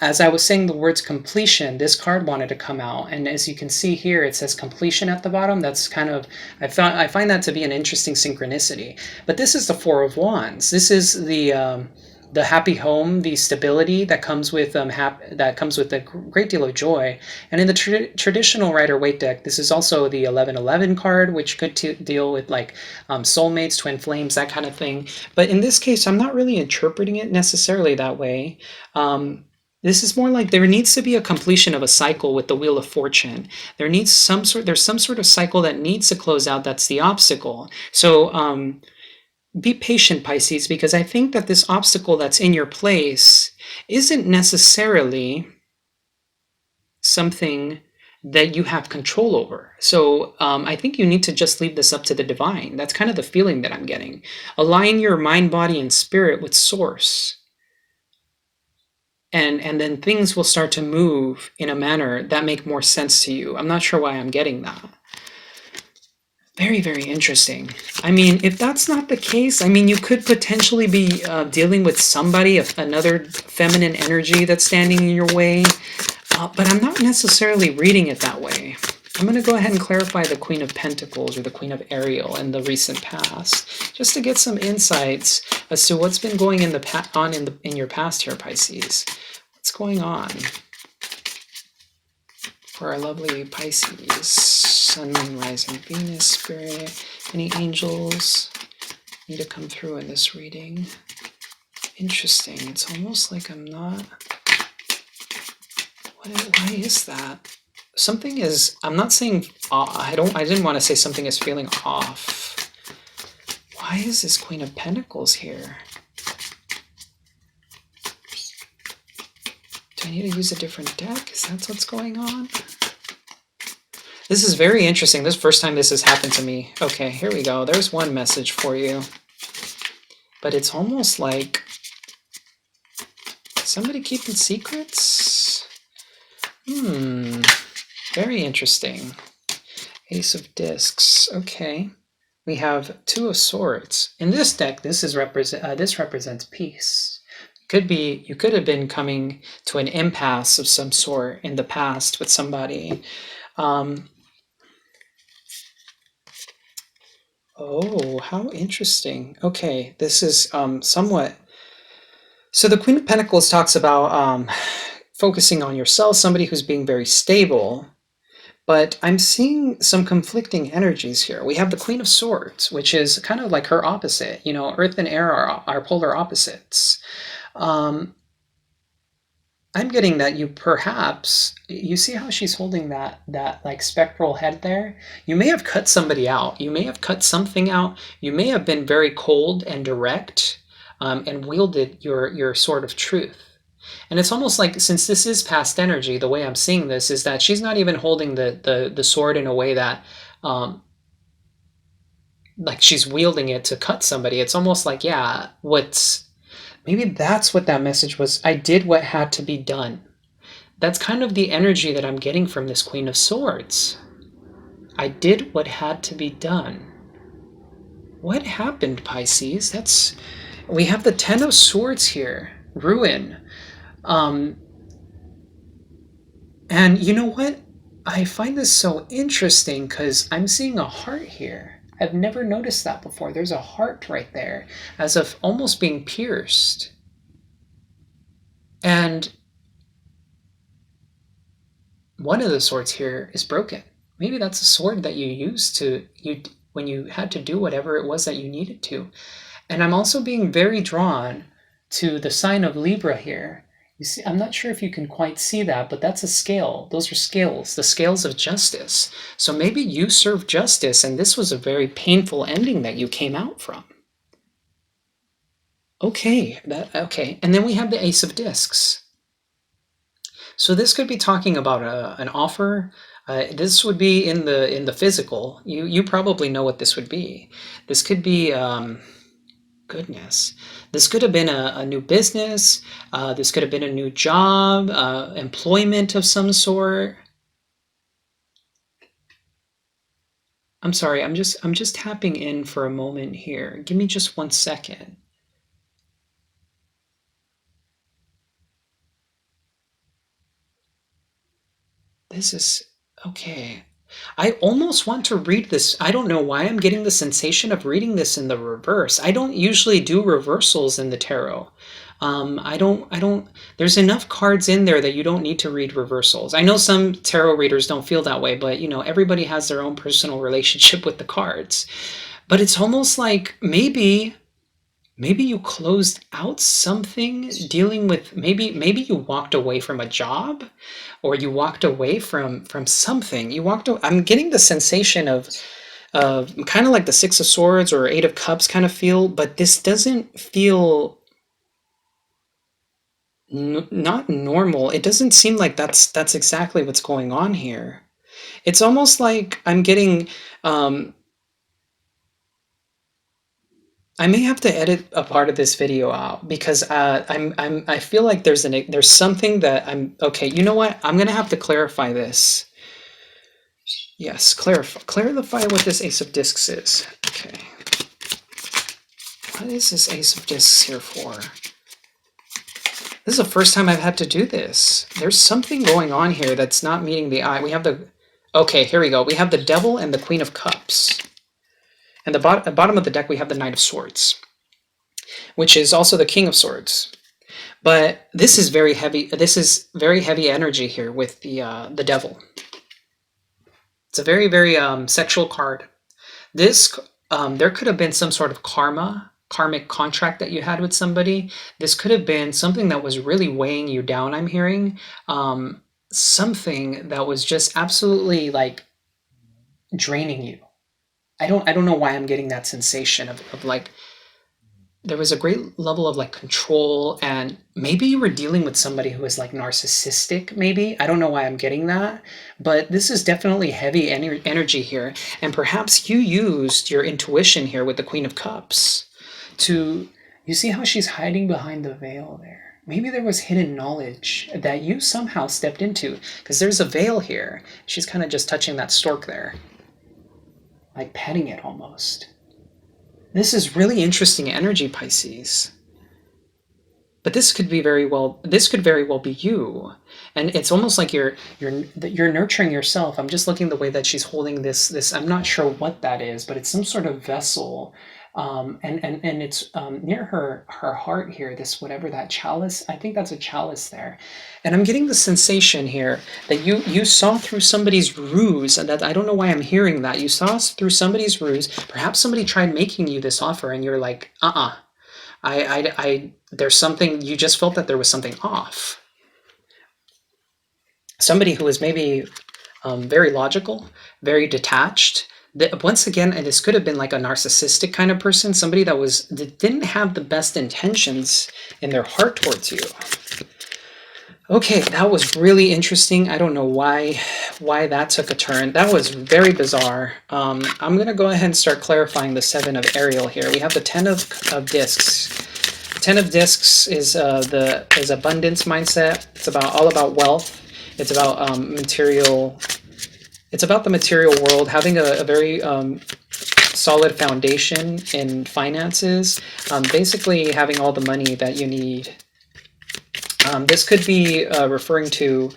as I was saying the words completion, this card wanted to come out. And as you can see here, it says completion at the bottom. That's kind of, I find that to be an interesting synchronicity. But this is the Four of Wands. This is the happy home, the stability that comes with a great deal of joy. And in the traditional Rider-Waite deck, this is also the 1111 card, which could deal with like soulmates, twin flames, that kind of thing. But in this case, I'm not really interpreting it necessarily that way. This is more like there needs to be a completion of a cycle with the Wheel of Fortune. There's some sort of cycle that needs to close out. That's the obstacle. So be patient, Pisces, because I think that this obstacle that's in your place isn't necessarily something that you have control over. So I think you need to just leave this up to the divine. That's kind of the feeling that I'm getting. Align your mind, body, and spirit with source. And then things will start to move in a manner that make more sense to you. I'm not sure why I'm getting that. Very, very interesting. I mean, if that's not the case, I mean, you could potentially be dealing with somebody, another feminine energy that's standing in your way, but I'm not necessarily reading it that way. I'm going to go ahead and clarify the Queen of Pentacles or the Queen of Ariel in the recent past, just to get some insights as to what's been going in your past here, Pisces. What's going on for our lovely Pisces? Sun, Moon, Rising, Venus, Spirit. Any angels need to come through in this reading? Interesting. It's almost like I'm not... Why is that? Something is... I'm not saying... I didn't want to say something is feeling off. Why is this Queen of Pentacles here? Do I need to use a different deck? Is that what's going on? This is very interesting. This is the first time this has happened to me. Okay, here we go. There's one message for you. But it's almost like somebody keeping secrets? Very interesting. Ace of Discs. Okay. We have Two of Swords. In this deck, this represents peace. You could have been coming to an impasse of some sort in the past with somebody. Oh, how interesting. Okay, this is somewhat... So the Queen of Pentacles talks about focusing on yourself, somebody who's being very stable, but I'm seeing some conflicting energies here. We have the Queen of Swords, which is kind of like her opposite. You know, Earth and Air are polar opposites. I'm getting that you see how she's holding that like spectral head there? You may have cut somebody out. You may have cut something out. You may have been very cold and direct and wielded your sword of truth. And it's almost like, since this is past energy, the way I'm seeing this is that she's not even holding the sword in a way that, um, like she's wielding it to cut somebody. It's almost like, yeah, maybe that's what that message was. I did what had to be done. That's kind of the energy that I'm getting from this Queen of Swords. I did what had to be done. What happened, Pisces? We have the Ten of Swords here. Ruin. Um, and you know what? I find this so interesting because I'm seeing a heart here. I've never noticed that before. There's a heart right there, as if almost being pierced. And one of the swords here is broken. Maybe that's a sword that you used when you had to do whatever it was that you needed to. And I'm also being very drawn to the sign of Libra here. You see, I'm not sure if you can quite see that, but that's a scale. Those are scales, the scales of justice. So maybe you serve justice, and this was a very painful ending that you came out from. Okay, okay. And then we have the Ace of Discs. So this could be talking about an offer. This would be in the physical. You probably know what this would be. This could be goodness. This could have been a new business. This could have been a new job, employment of some sort. I'm sorry. I'm just tapping in for a moment here. Give me just 1 second. This is okay. I almost want to read this. I don't know why I'm getting the sensation of reading this in the reverse. I don't usually do reversals in the tarot. I don't, there's enough cards in there that you don't need to read reversals. I know some tarot readers don't feel that way, but everybody has their own personal relationship with the cards. But it's almost like maybe you closed out something dealing with, maybe you walked away from a job, or you walked away from something. I'm getting the sensation of kind of like the Six of Swords or Eight of Cups kind of feel, but this doesn't feel not normal. It doesn't seem like that's exactly what's going on here. It's almost like I'm getting I may have to edit a part of this video out because I feel like there's something that I'm okay. You know what? I'm gonna have to clarify this. Yes, clarify what this Ace of Discs is. Okay, what is this Ace of Discs here for? This is the first time I've had to do this. There's something going on here that's not meeting the eye. We have okay, here we go. We have the Devil and the Queen of Cups. And the bottom of the deck, we have the Knight of Swords, which is also the King of Swords. But this is very heavy. This is very heavy energy here with the Devil. It's a very, very sexual card. This there could have been some sort of karmic contract that you had with somebody. This could have been something that was really weighing you down. I'm hearing something that was just absolutely like draining you. I don't know why I'm getting that sensation of like there was a great level of like control, and maybe you were dealing with somebody who is like narcissistic. Maybe I don't know why I'm getting that, but this is definitely heavy energy here, and perhaps you used your intuition here with the Queen of Cups to, you see how she's hiding behind the veil there. Maybe there was hidden knowledge that you somehow stepped into, because there's a veil here. She's kind of just touching that stork there, like petting it almost. This is really interesting energy, Pisces. But this could very well be you. And it's almost like you're nurturing yourself. I'm just looking the way that she's holding this, I'm not sure what that is, but it's some sort of vessel. And it's near her heart here, this whatever that chalice, I think that's a chalice there. And I'm getting the sensation here that you saw through somebody's ruse, and that I don't know why I'm hearing that. You saw through somebody's ruse. Perhaps somebody tried making you this offer and you're like, there's something, you just felt that there was something off. Somebody who was maybe very logical, very detached. Once again, and this could have been like a narcissistic kind of person, somebody that didn't have the best intentions in their heart towards you. Okay, that was really interesting. I don't know why that took a turn. That was very bizarre. I'm gonna go ahead and start clarifying the seven of Ariel here. We have the ten of discs. Ten of discs is abundance mindset. It's about all about wealth. It's about material. It's about the material world, having a very solid foundation in finances. Basically, having all the money that you need. This could be referring to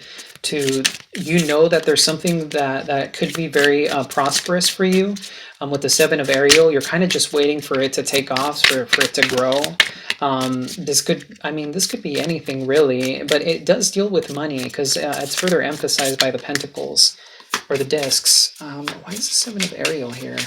you know that there's something that could be very prosperous for you. With the seven of Ariel, you're kind of just waiting for it to take off, for it to grow. This could, I mean, this could be anything really, but it does deal with money because it's further emphasized by the pentacles or the discs. Why is the seven of Ariel here?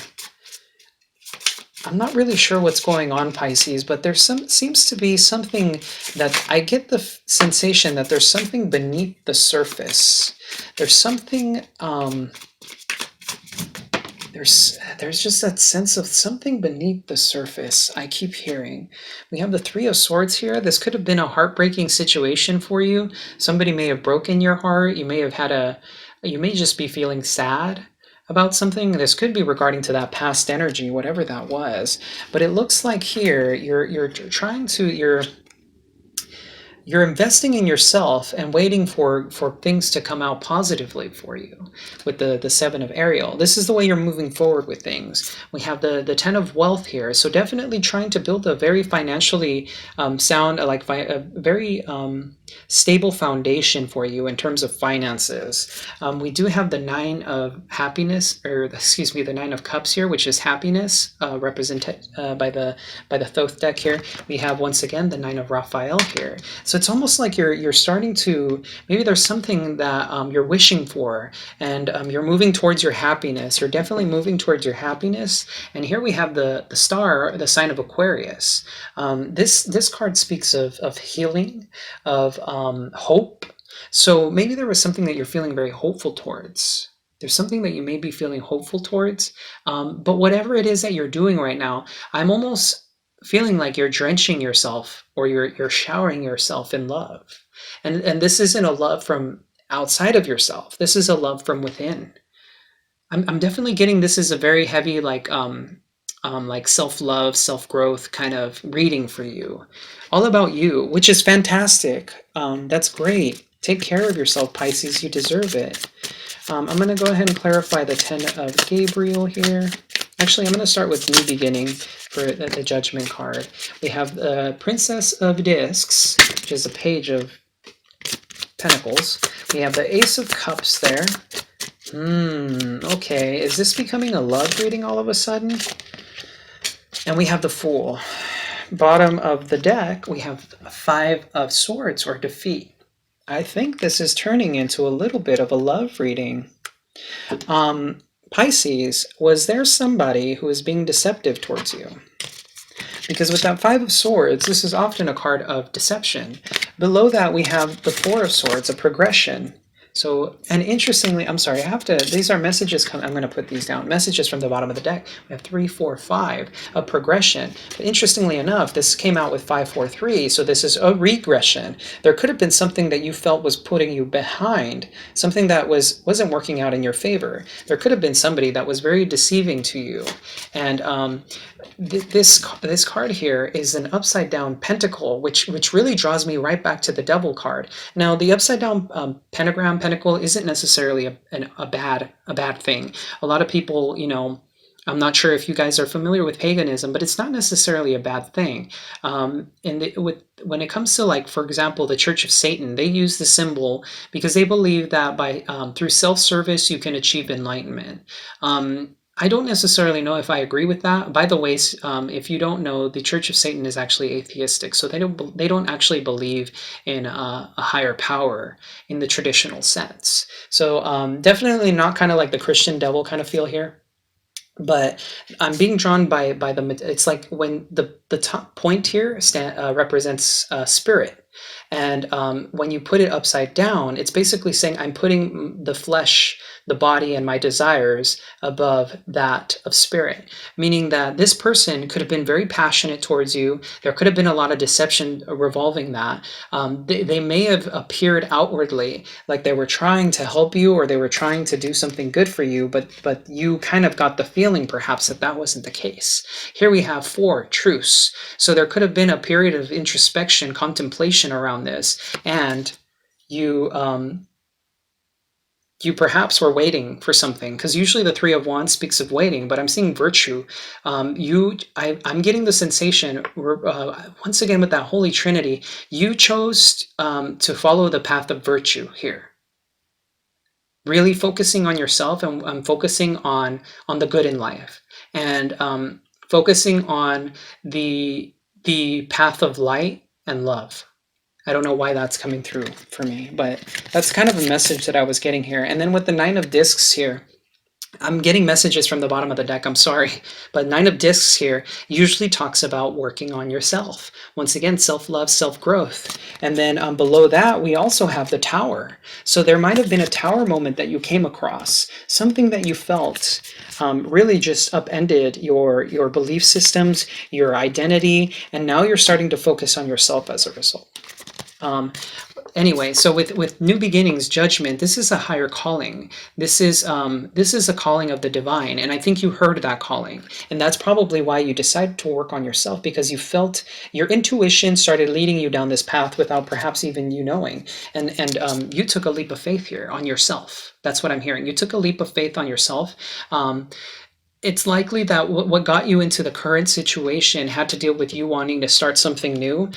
I'm not really sure what's going on, Pisces, but there's seems to be something that I get the sensation that there's something beneath the surface. There's something there's just that sense of something beneath the surface I keep hearing. We have the Three of Swords here. This could have been a heartbreaking situation for you. Somebody may have broken your heart. You may just be feeling sad about something. This could be regarding to that past energy, whatever that was. But it looks like here you're trying to you're investing in yourself and waiting for things to come out positively for you with the seven of Ariel. This is the way you're moving forward with things. We have the ten of wealth here, so definitely trying to build a very financially sound, like a very stable foundation for you in terms of finances. We do have the nine of happiness, or excuse me, the nine of cups here, which is happiness, represented by the Thoth deck here. We have once again the nine of Raphael here. So it's almost like you're starting to, maybe there's something that you're wishing for, and you're moving towards your happiness. You're definitely moving towards your happiness. And here we have the star, the sign of Aquarius. This card speaks of healing, of hope. So maybe there was something that you're feeling very hopeful towards. There's something that you may be feeling hopeful towards. But whatever it is that you're doing right now, I'm almost feeling like you're drenching yourself, or you're showering yourself in love. And this isn't a love from outside of yourself. This is a love from within. I'm definitely getting this is a very heavy like self-love, self-growth kind of reading for you. All about you, which is fantastic. That's great. Take care of yourself, Pisces. You deserve it. I'm going to go ahead and clarify the Ten of Gabriel here. Actually, I'm going to start with New Beginning for the Judgment card. We have the Princess of Discs, which is a page of Pentacles. We have the Ace of Cups there. Okay. Is this becoming a love reading all of a sudden? And we have the Fool. Bottom of the deck, we have Five of Swords, or defeat. I think this is turning into a little bit of a love reading. Pisces, was there somebody who is being deceptive towards you? Because with that Five of Swords, this is often a card of deception. Below that, we have the Four of Swords, a progression. So, and interestingly, I'm sorry, I have to, these are messages, I'm going to put these down. Messages from the bottom of the deck. We have 3, 4, 5, a progression. But interestingly enough, this came out with 5, 4, 3, so this is a regression. There could have been something that you felt was putting you behind, something that wasn't working out in your favor. There could have been somebody that was very deceiving to you. And this card here is an upside down pentacle, which really draws me right back to the Devil card. Now, the upside down pentacle isn't necessarily a bad thing. A lot of people, I'm not sure if you guys are familiar with paganism, but it's not necessarily a bad thing. When it comes to, like, for example, the Church of Satan, they use the symbol because they believe that by through self-service you can achieve enlightenment. I don't necessarily know if I agree with that. By the way, if you don't know, the Church of Satan is actually atheistic, so they don't actually believe in a higher power in the traditional sense. So definitely not kind of like the Christian devil kind of feel here. But I'm being drawn by the. It's like when the top point here represents spirit. And when you put it upside down, it's basically saying I'm putting the flesh, the body, and my desires above that of spirit, meaning that this person could have been very passionate towards you. There could have been a lot of deception revolving that. They may have appeared outwardly like they were trying to help you or they were trying to do something good for you, but you kind of got the feeling perhaps that that wasn't the case. Here we have 4, truce. So there could have been a period of introspection, contemplation around this, and you you perhaps were waiting for something, because usually the 3 of Wands speaks of waiting, but I'm seeing virtue. I'm getting the sensation, once again with that Holy Trinity, you chose to follow the path of virtue here. Really focusing on yourself and focusing on the good in life, and focusing on the path of light and love. I don't know why that's coming through for me, but that's kind of a message that I was getting here. And then with the 9 of discs here, I'm getting messages from the bottom of the deck, I'm sorry, but 9 of discs here usually talks about working on yourself. Once again, self-love, self-growth. And then below that, we also have the Tower. So there might have been a Tower moment that you came across, something that you felt really just upended your belief systems, your identity, and now you're starting to focus on yourself as a result. Anyway, so with new beginnings, judgment, this is a higher calling. This is a calling of the divine, and I think you heard that calling, and that's probably why you decided to work on yourself, because you felt your intuition started leading you down this path without perhaps even you knowing, and you took a leap of faith here on yourself. That's what I'm hearing. You took a leap of faith on yourself. It's likely that what got you into the current situation had to deal with you wanting to start something new.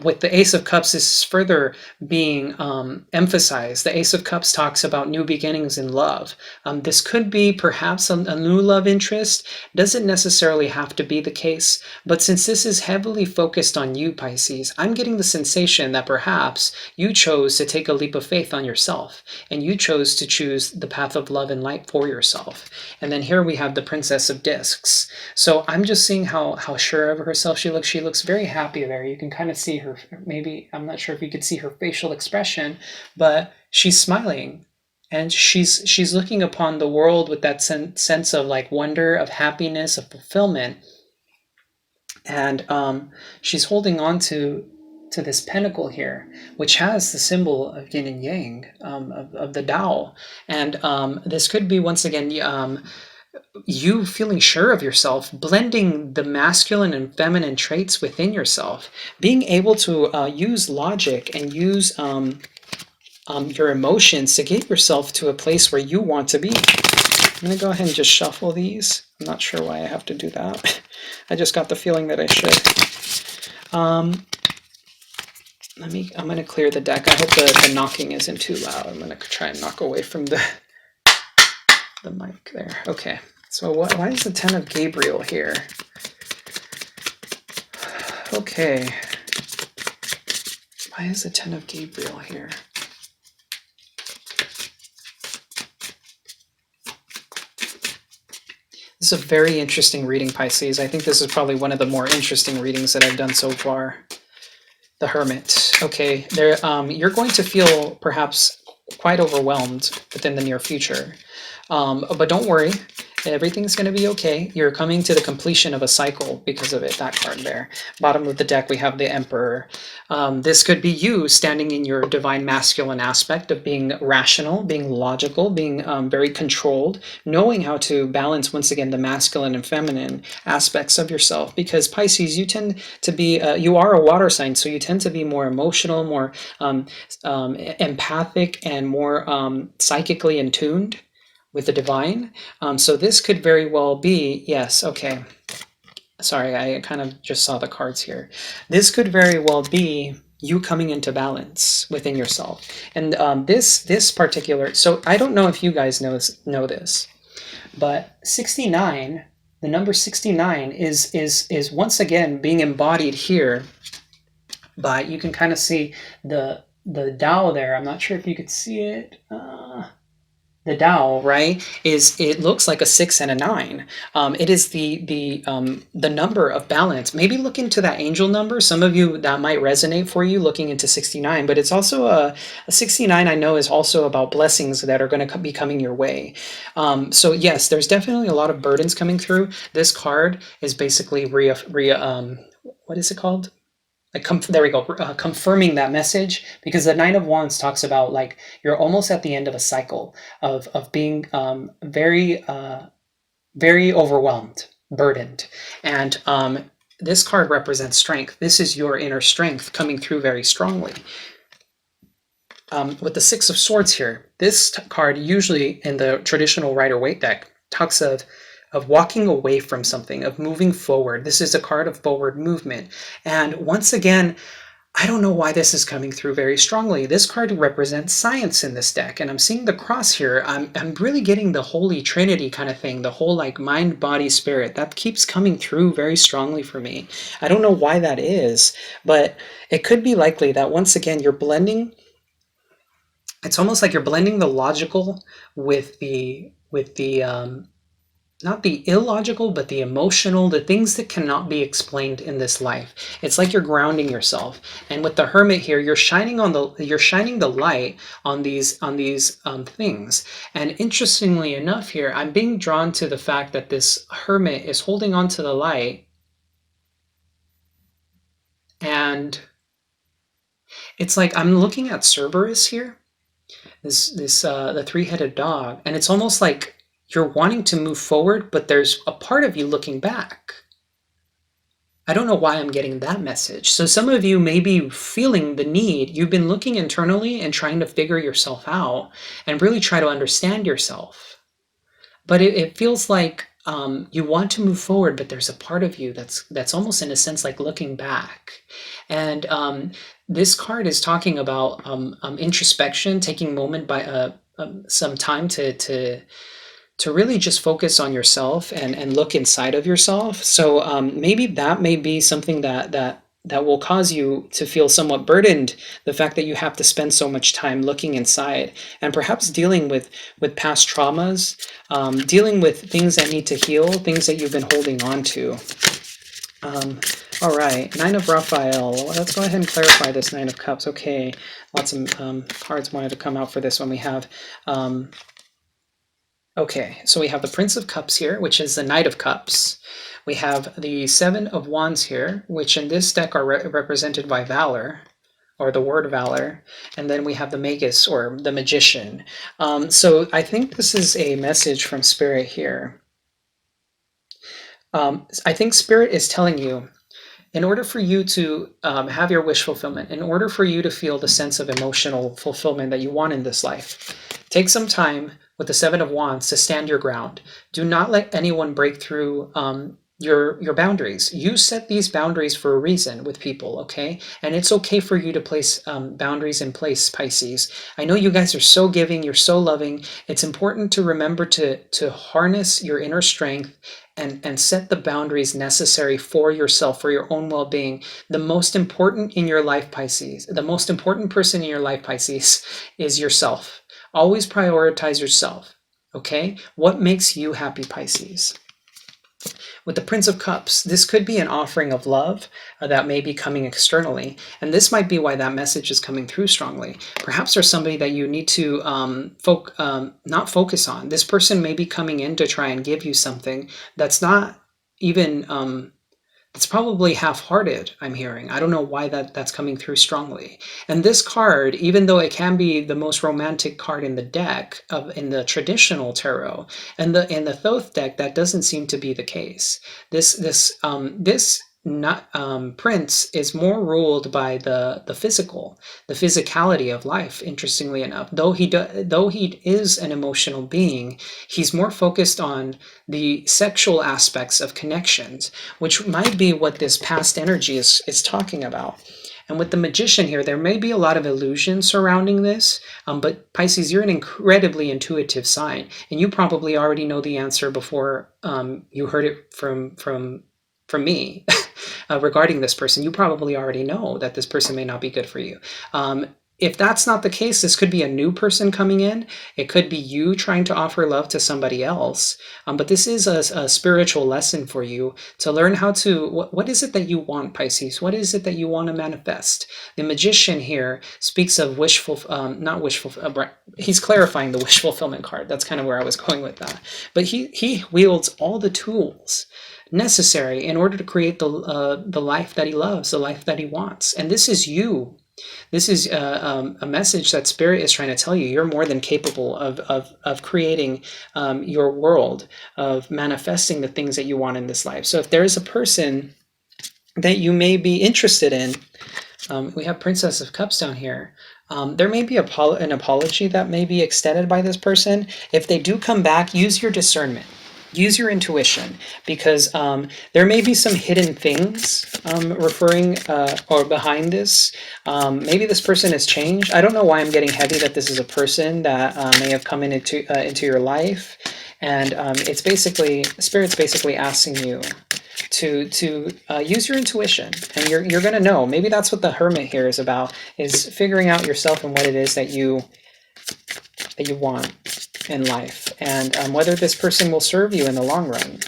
With the Ace of Cups, this is further being emphasized. The Ace of Cups talks about new beginnings in love. This could be perhaps a new love interest. Doesn't necessarily have to be the case, but since this is heavily focused on you, Pisces, I'm getting the sensation that perhaps you chose to take a leap of faith on yourself, and you chose to choose the path of love and light for yourself. And then here we have the Princess of Discs. So I'm just seeing how sure of herself she looks. She looks very happy there. You can kind of see her, maybe, I'm not sure if you could see her facial expression, but she's smiling, and she's looking upon the world with that sense of like wonder, of happiness, of fulfillment. And she's holding on to this pentacle here, which has the symbol of yin and yang, of the Tao. And this could be, once again, you feeling sure of yourself, blending the masculine and feminine traits within yourself, being able to use logic and use your emotions to get yourself to a place where you want to be. I'm going to go ahead and just shuffle these. I'm not sure why I have to do that. I just got the feeling that I should. I'm going to clear the deck. I hope the knocking isn't too loud. I'm going to try and knock away from the mic there. Okay. So why is the 10 of Gabriel here? Okay. Why is the 10 of Gabriel here? This is a very interesting reading, Pisces. I think this is probably one of the more interesting readings that I've done so far. The Hermit. Okay, there. You're going to feel perhaps quite overwhelmed within the near future. But don't worry, everything's going to be okay. You're coming to the completion of a cycle because of it, that card there. Bottom of the deck, we have the Emperor. This could be you standing in your divine masculine aspect of being rational, being logical, being very controlled, knowing how to balance, once again, the masculine and feminine aspects of yourself. Because Pisces, you tend to be, you are a water sign, so you tend to be more emotional, more empathic, and more psychically in tuned with the divine. So this could very well be, yes, okay. Sorry, I kind of just saw the cards here. This could very well be you coming into balance within yourself. And this particular, so I don't know if you guys know this, but 69, the number 69 is once again being embodied here by, you can kind of see the Tao there. I'm not sure if you could see it. the Tao, right, is it looks like a 6 and a 9. It is the number of balance. Maybe look into that angel number. Some of you that might resonate for you looking into 69, but it's also a 69. I know is also about blessings that are going to be coming your way. So yes, there's definitely a lot of burdens coming through. This card is basically what is it called? Like there we go, confirming that message, because the Nine of Wands talks about like you're almost at the end of a cycle of being very overwhelmed, burdened, and this card represents strength. This is your inner strength coming through very strongly. With the Six of Swords here, this card usually in the traditional Rider-Waite deck talks of walking away from something, of moving forward. This is a card of forward movement. And once again, I don't know why this is coming through very strongly. This card represents science in this deck, and I'm seeing the cross here. I'm really getting the Holy Trinity kind of thing, the whole like mind, body, spirit. That keeps coming through very strongly for me. I don't know why that is, but it could be likely that once again you're blending. It's almost like you're blending the logical with the not the illogical, but the emotional, the things that cannot be explained in this life. It's like you're grounding yourself. And with the Hermit here, you're shining the light on these things. And interestingly enough, here I'm being drawn to the fact that this Hermit is holding on to the light, and it's like I'm looking at Cerberus here. This the three-headed dog, and it's almost like you're wanting to move forward, but there's a part of you looking back. I don't know why I'm getting that message. So some of you may be feeling the need. You've been looking internally and trying to figure yourself out and really try to understand yourself. But it feels like you want to move forward, but there's a part of you that's almost in a sense like looking back. And this card is talking about introspection, taking moment by some time to really just focus on yourself and look inside of yourself. So maybe that may be something that will cause you to feel somewhat burdened, the fact that you have to spend so much time looking inside and perhaps dealing with past traumas, dealing with things that need to heal, things that you've been holding on to. All right, Nine of Raphael. Let's go ahead and clarify this Nine of Cups. Okay, lots of cards wanted to come out for this one. We have okay, so we have the Prince of Cups here, which is the Knight of Cups. We have the Seven of Wands here, which in this deck are represented by Valor, or the word Valor. And then we have the Magus, or the Magician. So I think this is a message from Spirit here. I think Spirit is telling you, in order for you to have your wish fulfillment, in order for you to feel the sense of emotional fulfillment that you want in this life, take some time with the Seven of Wands to stand your ground. Do not let anyone break through your boundaries. You set these boundaries for a reason with people, okay? And it's okay for you to place boundaries in place, Pisces. I know you guys are so giving, you're so loving. It's important to remember to harness your inner strength and set the boundaries necessary for yourself, for your own well-being. The most important in your life, Pisces, the most important person in your life, Pisces, is yourself. Always prioritize yourself, okay? What makes you happy, Pisces? With the Prince of Cups, this could be an offering of love that may be coming externally, and this might be why that message is coming through strongly. Perhaps there's somebody that you need to not focus on. This person may be coming in to try and give you something that's not even it's probably half-hearted, I'm hearing. I don't know why that's coming through strongly. And this card, even though it can be the most romantic card in the deck, in the traditional tarot, and in the Thoth deck, that doesn't seem to be the case. This prince is more ruled by the physical, the physicality of life. Interestingly enough, though he is an emotional being, he's more focused on the sexual aspects of connections, which might be what this past energy is talking about. And with the Magician here, there may be a lot of illusion surrounding this, but Pisces, you're an incredibly intuitive sign, and you probably already know the answer before you heard it from me. Regarding this person, you probably already know that this person may not be good for you. if that's not the case, this could be a new person coming in. It could be you trying to offer love to somebody else. But this is a spiritual lesson for you to learn how to, what is it that you want, Pisces? What is it that you want to manifest? The magician here speaks of not wishful, he's clarifying the wish fulfillment card. That's kind of where I was going with that. But he wields all the tools necessary in order to create the life that he loves, the life that he wants. And this is you. This is a message that Spirit is trying to tell you. You're more than capable of creating your world, of manifesting the things that you want in this life. So if there is a person that you may be interested in, we have Princess of Cups down here. There may be an apology that may be extended by this person. If they do come back, use your discernment. Use your intuition, because there may be some hidden things referring or behind this. Maybe this person has changed. I don't know why I'm getting heavy that this is a person that may have come into your life, and it's basically, Spirit's basically asking you to use your intuition, and you're going to know. Maybe that's what the Hermit here is about, is figuring out yourself and what it is that you want in life, and whether this person will serve you in the long run.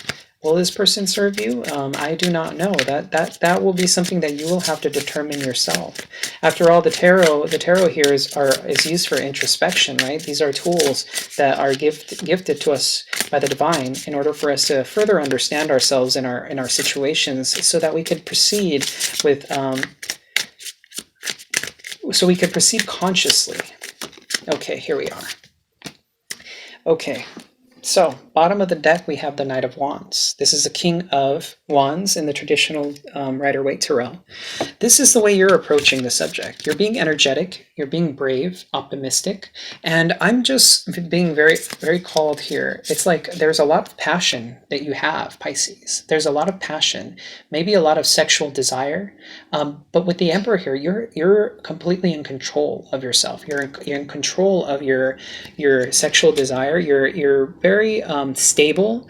Will this person serve you? I do not know. That will be something that you will have to determine yourself. After all, the tarot here is used for introspection, right? These are tools that are gifted to us by the divine in order for us to further understand ourselves in our situations, so that we could proceed with consciously. Okay, here we are. Okay, so bottom of the deck, we have the Knight of Wands. This is the King of Wands in the traditional Rider-Waite Tarot. This is the way you're approaching the subject. You're being energetic, you're being brave, optimistic, and I'm just being very, very called here. It's like there's a lot of passion that you have, Pisces. There's a lot of passion, maybe a lot of sexual desire, but with the Emperor here, you're completely in control of yourself. You're in control of your sexual desire. You're very stable.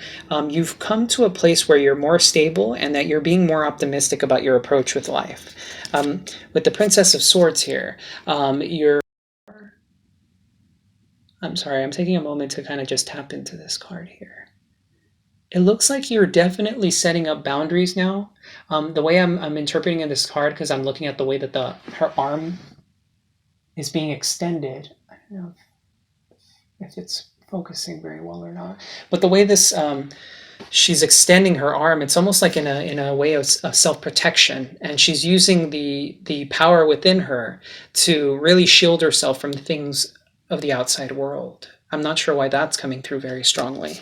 You've come to a place where you're more stable, and that you're being more optimistic about your approach with life. With the Princess of Swords here, I'm sorry, I'm taking a moment to kind of just tap into this card here. It looks like you're definitely setting up boundaries now. The way I'm interpreting in this card, because I'm looking at the way that her arm is being extended. I don't know if it's focusing very well or not, but the way this she's extending her arm, it's almost like in a way of self-protection, and she's using the power within her to really shield herself from the things of the outside world. I'm not sure why that's coming through very strongly.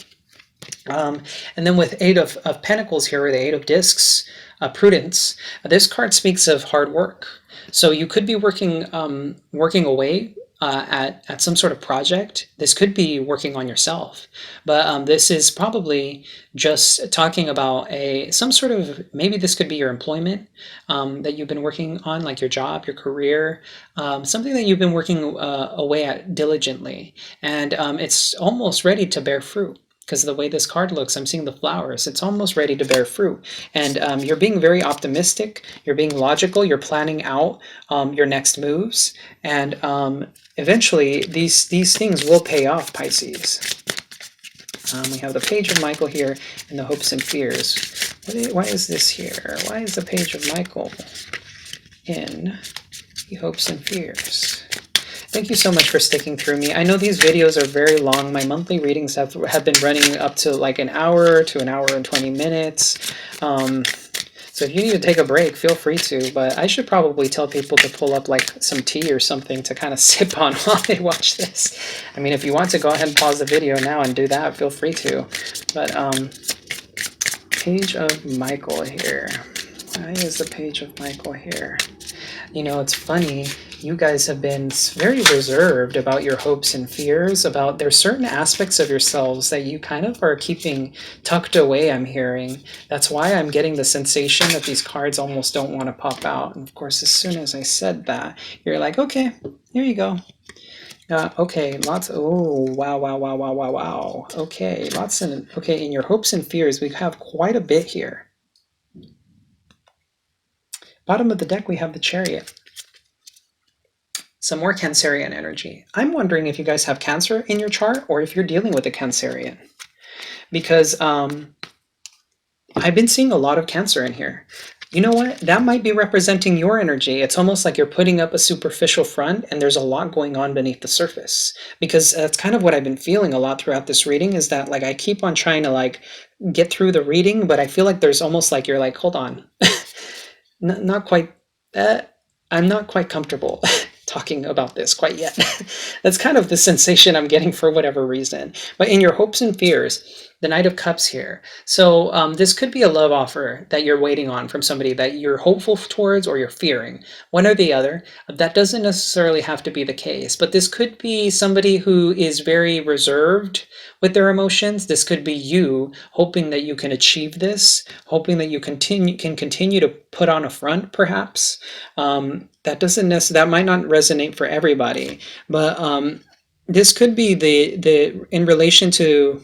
And then with Eight of Pentacles here, or the Eight of Discs, Prudence, this card speaks of hard work. So you could be working away at some sort of project. This could be working on yourself, but this is probably just talking about some sort of, maybe this could be your employment that you've been working on, like your job, your career, something that you've been working away at diligently, and it's almost ready to bear fruit. Because the way this card looks, I'm seeing the flowers. It's almost ready to bear fruit. And you're being very optimistic. You're being logical. You're planning out your next moves. And eventually, these things will pay off, Pisces. We have the Page of Michael here and the Hopes and Fears. Why is this here? Why is the Page of Michael in the Hopes and Fears? Thank you so much for sticking through me. I know these videos are very long. My monthly readings have been running up to like an hour to an hour and 20 minutes. So if you need to take a break, feel free to. But I should probably tell people to pull up like some tea or something to kind of sip on while they watch this. I mean, if you want to go ahead and pause the video now and do that, feel free to. But Page of Michael here. Why is the Page of Michael here? You know, it's funny. You guys have been very reserved about your hopes and fears, about there's certain aspects of yourselves that you kind of are keeping tucked away, I'm hearing. That's why I'm getting the sensation that these cards almost don't want to pop out. And of course, as soon as I said that, you're like, okay, here you go. Okay, lots. Oh, wow. Okay, in your hopes and fears, we have quite a bit here. Bottom of the deck, we have the Chariot. Some more Cancerian energy. I'm wondering if you guys have Cancer in your chart or if you're dealing with a Cancerian. Because I've been seeing a lot of Cancer in here. You know what? That might be representing your energy. It's almost like you're putting up a superficial front and there's a lot going on beneath the surface. Because that's kind of what I've been feeling a lot throughout this reading, is that like I keep on trying to like get through the reading, but I feel like there's almost like you're like, hold on. Not quite. Uh, I'm not quite comfortable talking about this quite yet. That's kind of the sensation I'm getting for whatever reason. But in your hopes and fears, the Knight of Cups here. So this could be a love offer that you're waiting on from somebody that you're hopeful towards or you're fearing. One or the other. That doesn't necessarily have to be the case, but this could be somebody who is very reserved with their emotions. This could be you hoping that you can achieve this, hoping that you can continue to put on a front, perhaps. That might not resonate for everybody, but this could be the in relation to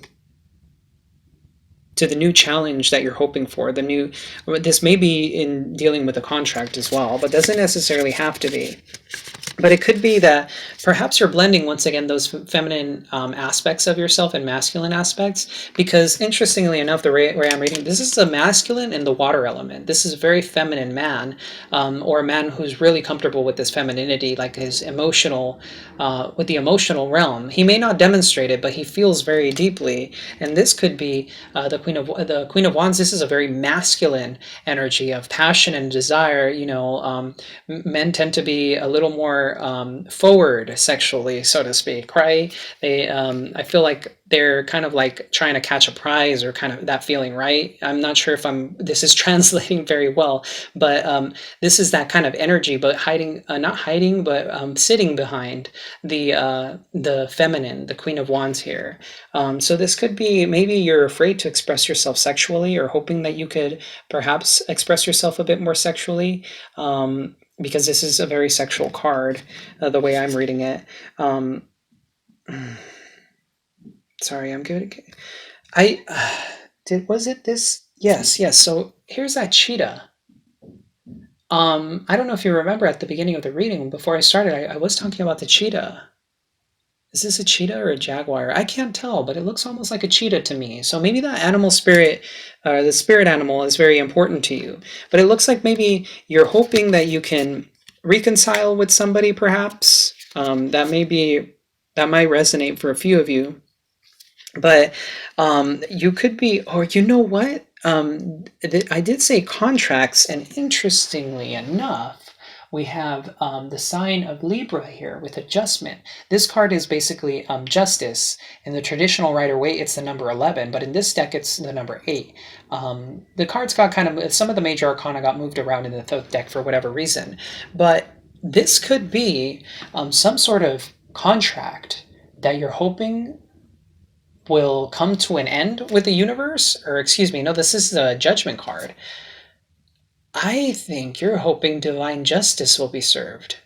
the new challenge that you're hoping for. This may be in dealing with a contract as well, but doesn't necessarily have to be. But it could be that perhaps you're blending, once again, those feminine aspects of yourself and masculine aspects, because interestingly enough, the way I'm reading, this is the masculine and the water element. This is a very feminine man, or a man who's really comfortable with this femininity, like his emotional, with the emotional realm. He may not demonstrate it, but he feels very deeply. And this could be the Queen of Wands. This is a very masculine energy of passion and desire. Men tend to be a little more forward sexually, so to speak, right? I feel like they're kind of like trying to catch a prize, or kind of that feeling, right? I'm not sure if this is translating very well, but this is that kind of energy, but not hiding, but sitting behind the feminine, the Queen of Wands here. So this could be, maybe you're afraid to express yourself sexually, or hoping that you could perhaps express yourself a bit more sexually. Because this is a very sexual card, the way I'm reading it. Sorry, I'm good. Was it this? Yes. So here's that cheetah. I don't know if you remember at the beginning of the reading, before I started, I was talking about the cheetah. Is this a cheetah or a jaguar? I can't tell, but it looks almost like a cheetah to me. So maybe that animal spirit, the spirit animal, is very important to you. But it looks like maybe you're hoping that you can reconcile with somebody, perhaps. That might resonate for a few of you. But you could be, or you know what? I did say contracts, and interestingly enough, we have the sign of Libra here with adjustment. This card is basically justice. In the traditional Rider-Waite, it's the number 11, but in this deck, it's the number 8. The cards got some of the major arcana got moved around in the deck for whatever reason, but this could be some sort of contract that you're hoping will come to an end with the universe. Or excuse me, no, this is the Judgment card. I think you're hoping divine justice will be served.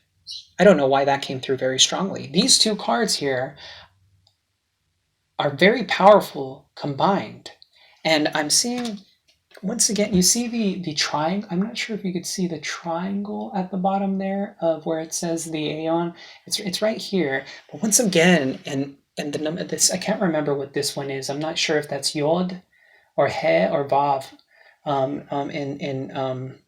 I don't know why that came through very strongly. These two cards here are very powerful combined. And I'm seeing, once again, you see the triangle. I'm not sure if you could see the triangle at the bottom there of where it says the Aeon. It's right here. But once again, and the number, this, I can't remember what this one is. I'm not sure if that's Yod or He or Vav in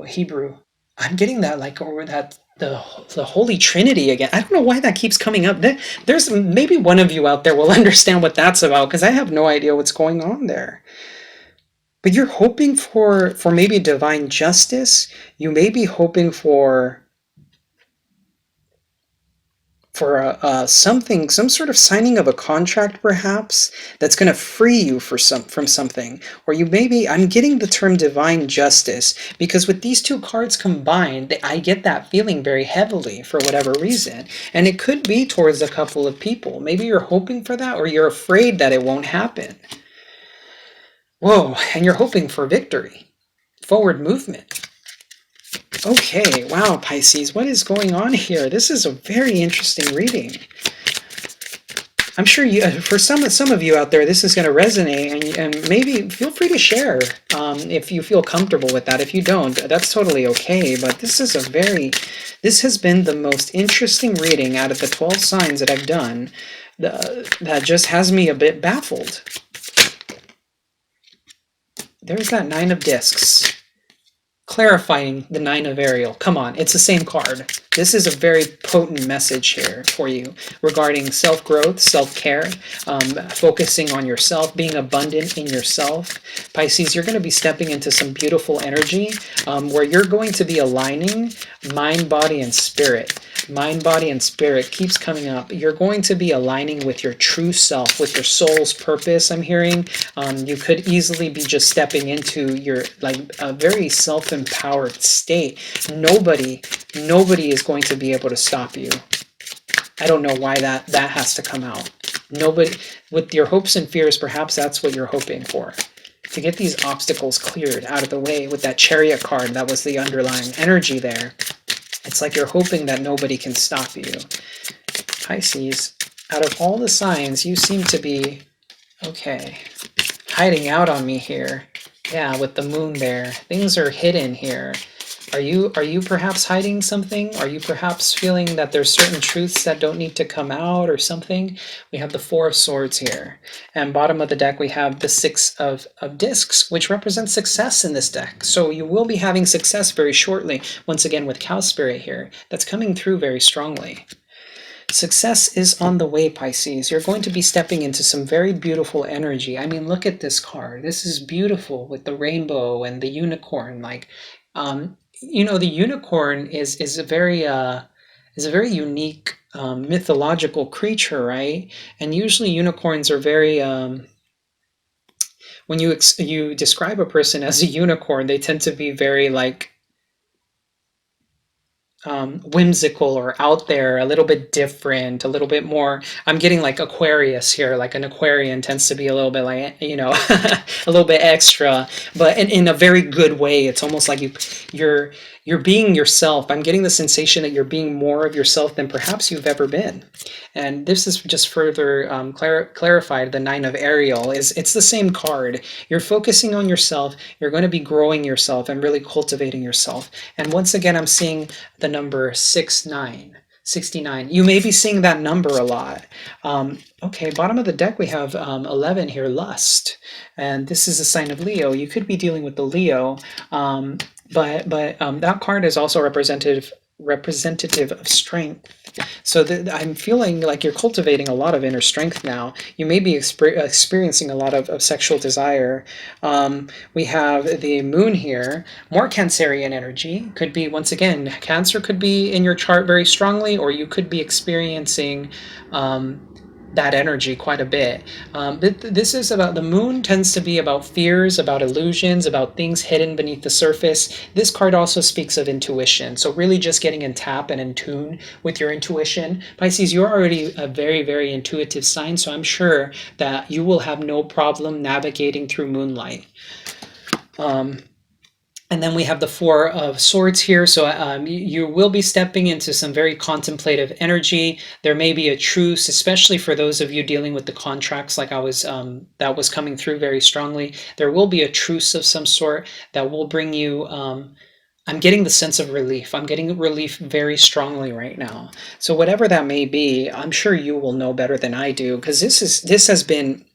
Hebrew. I'm getting that, like, or that the Holy Trinity again. I don't know why that keeps coming up. There's maybe one of you out there will understand what that's about, because I have no idea what's going on there. But you're hoping for maybe divine justice. You may be hoping for something, some sort of signing of a contract, perhaps, that's going to free you from something. Or you maybe, I'm getting the term divine justice, because with these two cards combined, I get that feeling very heavily for whatever reason. And it could be towards a couple of people. Maybe you're hoping for that, or you're afraid that it won't happen. Whoa, and you're hoping for victory, forward movement. Okay, wow, Pisces, what is going on here? This is a very interesting reading. I'm sure you, for some of you out there, this is going to resonate, and maybe feel free to share if you feel comfortable with that. If you don't, that's totally okay. But this has been the most interesting reading out of the 12 signs that I've done. That just has me a bit baffled. There's that Nine of Discs. Clarifying the Nine of Ariel. Come on, it's the same card. This is a very potent message here for you regarding self-growth, self-care, focusing on yourself, being abundant in yourself. Pisces, you're going to be stepping into some beautiful energy where you're going to be aligning mind, body, and spirit. Mind, body, and spirit keeps coming up. You're going to be aligning with your true self, with your soul's purpose, I'm hearing. You could easily be just stepping into your, like, a very self-empowered state. Nobody is going to be able to stop you. I don't know why that has to come out. Nobody, with your hopes and fears, perhaps that's what you're hoping for. To get these obstacles cleared out of the way with that Chariot card, that was the underlying energy there. It's like you're hoping that nobody can stop you. Pisces, out of all the signs, you seem to be, okay, hiding out on me here. Yeah, with the moon there. Things are hidden here. Are you perhaps hiding something? Are you perhaps feeling that there's certain truths that don't need to come out or something? We have the Four of Swords here. And bottom of the deck, we have the Six of Discs, which represents success in this deck. So you will be having success very shortly. Once again, with Cow Spirit here, that's coming through very strongly. Success is on the way, Pisces. You're going to be stepping into some very beautiful energy. I mean, look at this card. This is beautiful with the rainbow and the unicorn. Like, you know, the unicorn is a very unique mythological creature, right? And usually unicorns are very when you describe a person as a unicorn, they tend to be very like whimsical or out there, a little bit different, a little bit more. I'm getting like Aquarius here, like an Aquarian tends to be a little bit like, you know, a little bit extra, but in a very good way. It's almost like you're being yourself. I'm getting the sensation that you're being more of yourself than perhaps you've ever been. And this is just further clarified. The Nine of Ariel it's the same card. You're focusing on yourself. You're going to be growing yourself and really cultivating yourself. And once again, I'm seeing the number 69. You may be seeing that number a lot. Okay, bottom of the deck, we have 11 here, Lust. And this is a sign of Leo. You could be dealing with the Leo. But that card is also representative of strength. So I'm feeling like you're cultivating a lot of inner strength now. You may be experiencing a lot of sexual desire. We have the moon here, more Cancerian energy. Could be, once again, Cancer could be in your chart very strongly, or you could be experiencing that energy quite a bit. This is about, the moon tends to be about fears, about illusions, about things hidden beneath the surface. This card also speaks of intuition. So really just getting in tap and in tune with your intuition. Pisces, you're already a very, very intuitive sign, so I'm sure that you will have no problem navigating through moonlight. And then we have the Four of Swords here. So you will be stepping into some very contemplative energy. There may be a truce, especially for those of you dealing with the contracts, like I was, that was coming through very strongly. There will be a truce of some sort that will bring you, I'm getting the sense of relief. I'm getting relief very strongly right now. So whatever that may be, I'm sure you will know better than I do, because this has been,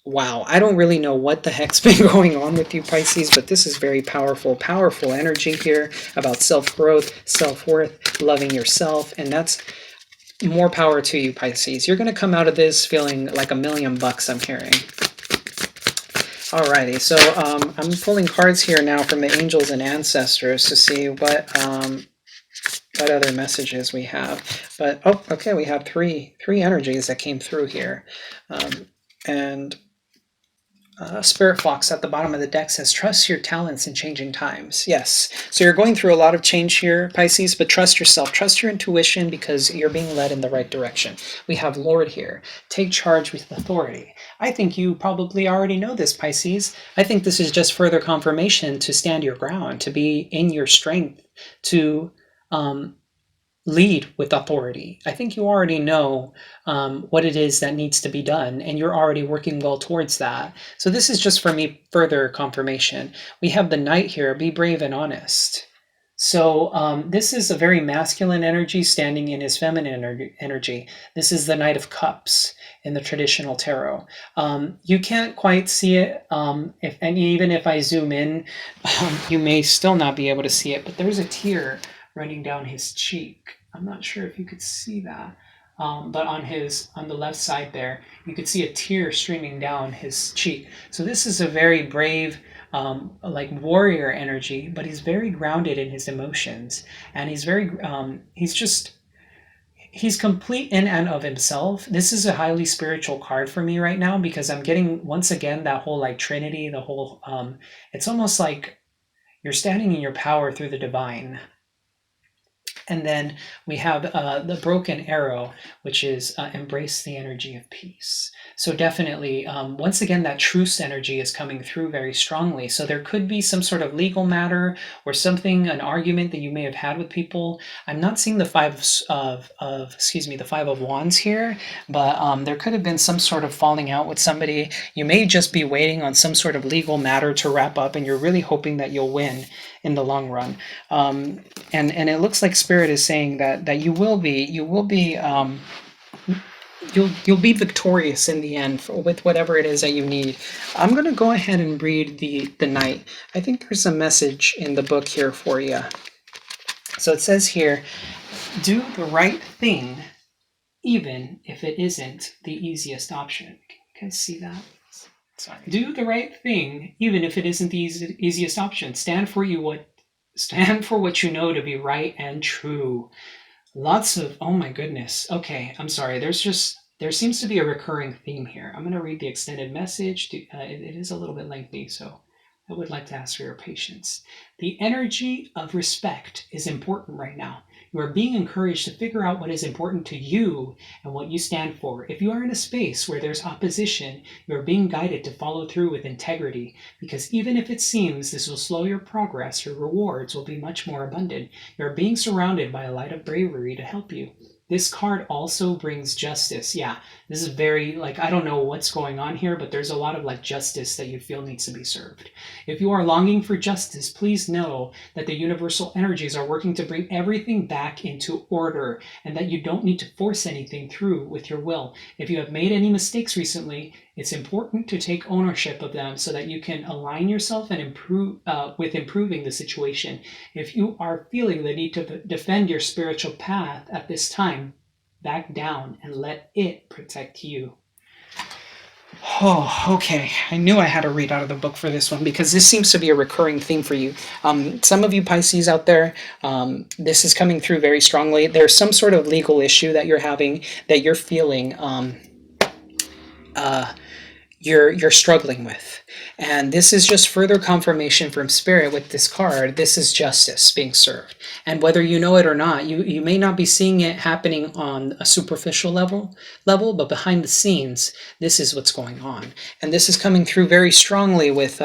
wow, I don't really know what the heck's been going on with you, Pisces, but this is very powerful, powerful energy here about self-growth, self-worth, loving yourself, and that's more power to you, Pisces. You're going to come out of this feeling like $1,000,000, I'm hearing. Alrighty, so I'm pulling cards here now from the angels and ancestors to see what other messages we have. But, oh, okay, we have three energies that came through here. And Spirit Fox at the bottom of the deck says, trust your talents in changing times. Yes. So you're going through a lot of change here, Pisces, but trust yourself. Trust your intuition, because you're being led in the right direction. We have Lord here. Take charge with authority. I think you probably already know this, Pisces. I think this is just further confirmation to stand your ground, to be in your strength, to lead with authority. I think you already know what it is that needs to be done, and you're already working well towards that. So this is just for me further confirmation. We have the Knight here, be brave and honest. So this is a very masculine energy standing in his feminine energy. This is the Knight of Cups in the traditional tarot. You can't quite see it, and even if I zoom in, you may still not be able to see it, but there's a tear running down his cheek. I'm not sure if you could see that, but on the left side there, you could see a tear streaming down his cheek. So this is a very brave, like warrior energy, but he's very grounded in his emotions, and he's complete in and of himself. This is a highly spiritual card for me right now because I'm getting once again that whole like Trinity, the whole. It's almost like you're standing in your power through the divine. And then we have the broken arrow, which is embrace the energy of peace. So definitely, once again, that truce energy is coming through very strongly. So there could be some sort of legal matter or something, an argument that you may have had with people. I'm not seeing the the 5 of wands here, but there could have been some sort of falling out with somebody. You may just be waiting on some sort of legal matter to wrap up, and you're really hoping that you'll win in the long run. And it looks like Spirit is saying that you'll be victorious in the end with whatever it is that you need. I'm going to go ahead and read the Knight. I think there's a message in the book here for you. So it says here, do the right thing even if it isn't the easiest option. Can you guys see that? Sorry. Do the right thing even if it isn't the easiest option. Stand for what you know to be right and true. Lots of, oh my goodness. Okay, I'm sorry. There seems to be a recurring theme here. I'm going to read the extended message. It is a little bit lengthy, so I would like to ask for your patience. The energy of respect is important right now. You are being encouraged to figure out what is important to you and what you stand for. If you are in a space where there's opposition, you are being guided to follow through with integrity, because even if it seems this will slow your progress, your rewards will be much more abundant. You are being surrounded by a light of bravery to help you. This card also brings justice. Yeah, this is very, like, I don't know what's going on here, but there's a lot of, like, justice that you feel needs to be served. If you are longing for justice, please know that the universal energies are working to bring everything back into order, and that you don't need to force anything through with your will. If you have made any mistakes recently, it's important to take ownership of them so that you can align yourself and improve with improving the situation. If you are feeling the need to defend your spiritual path at this time, back down and let it protect you. Oh, okay. I knew I had to read out of the book for this one because this seems to be a recurring theme for you. Some of you Pisces out there, this is coming through very strongly. There's some sort of legal issue that you're having, that you're feeling you're struggling with. And this is just further confirmation from Spirit with this card. This is justice being served. And whether you know it or not, you may not be seeing it happening on a superficial level, but behind the scenes, this is what's going on. And this is coming through very strongly with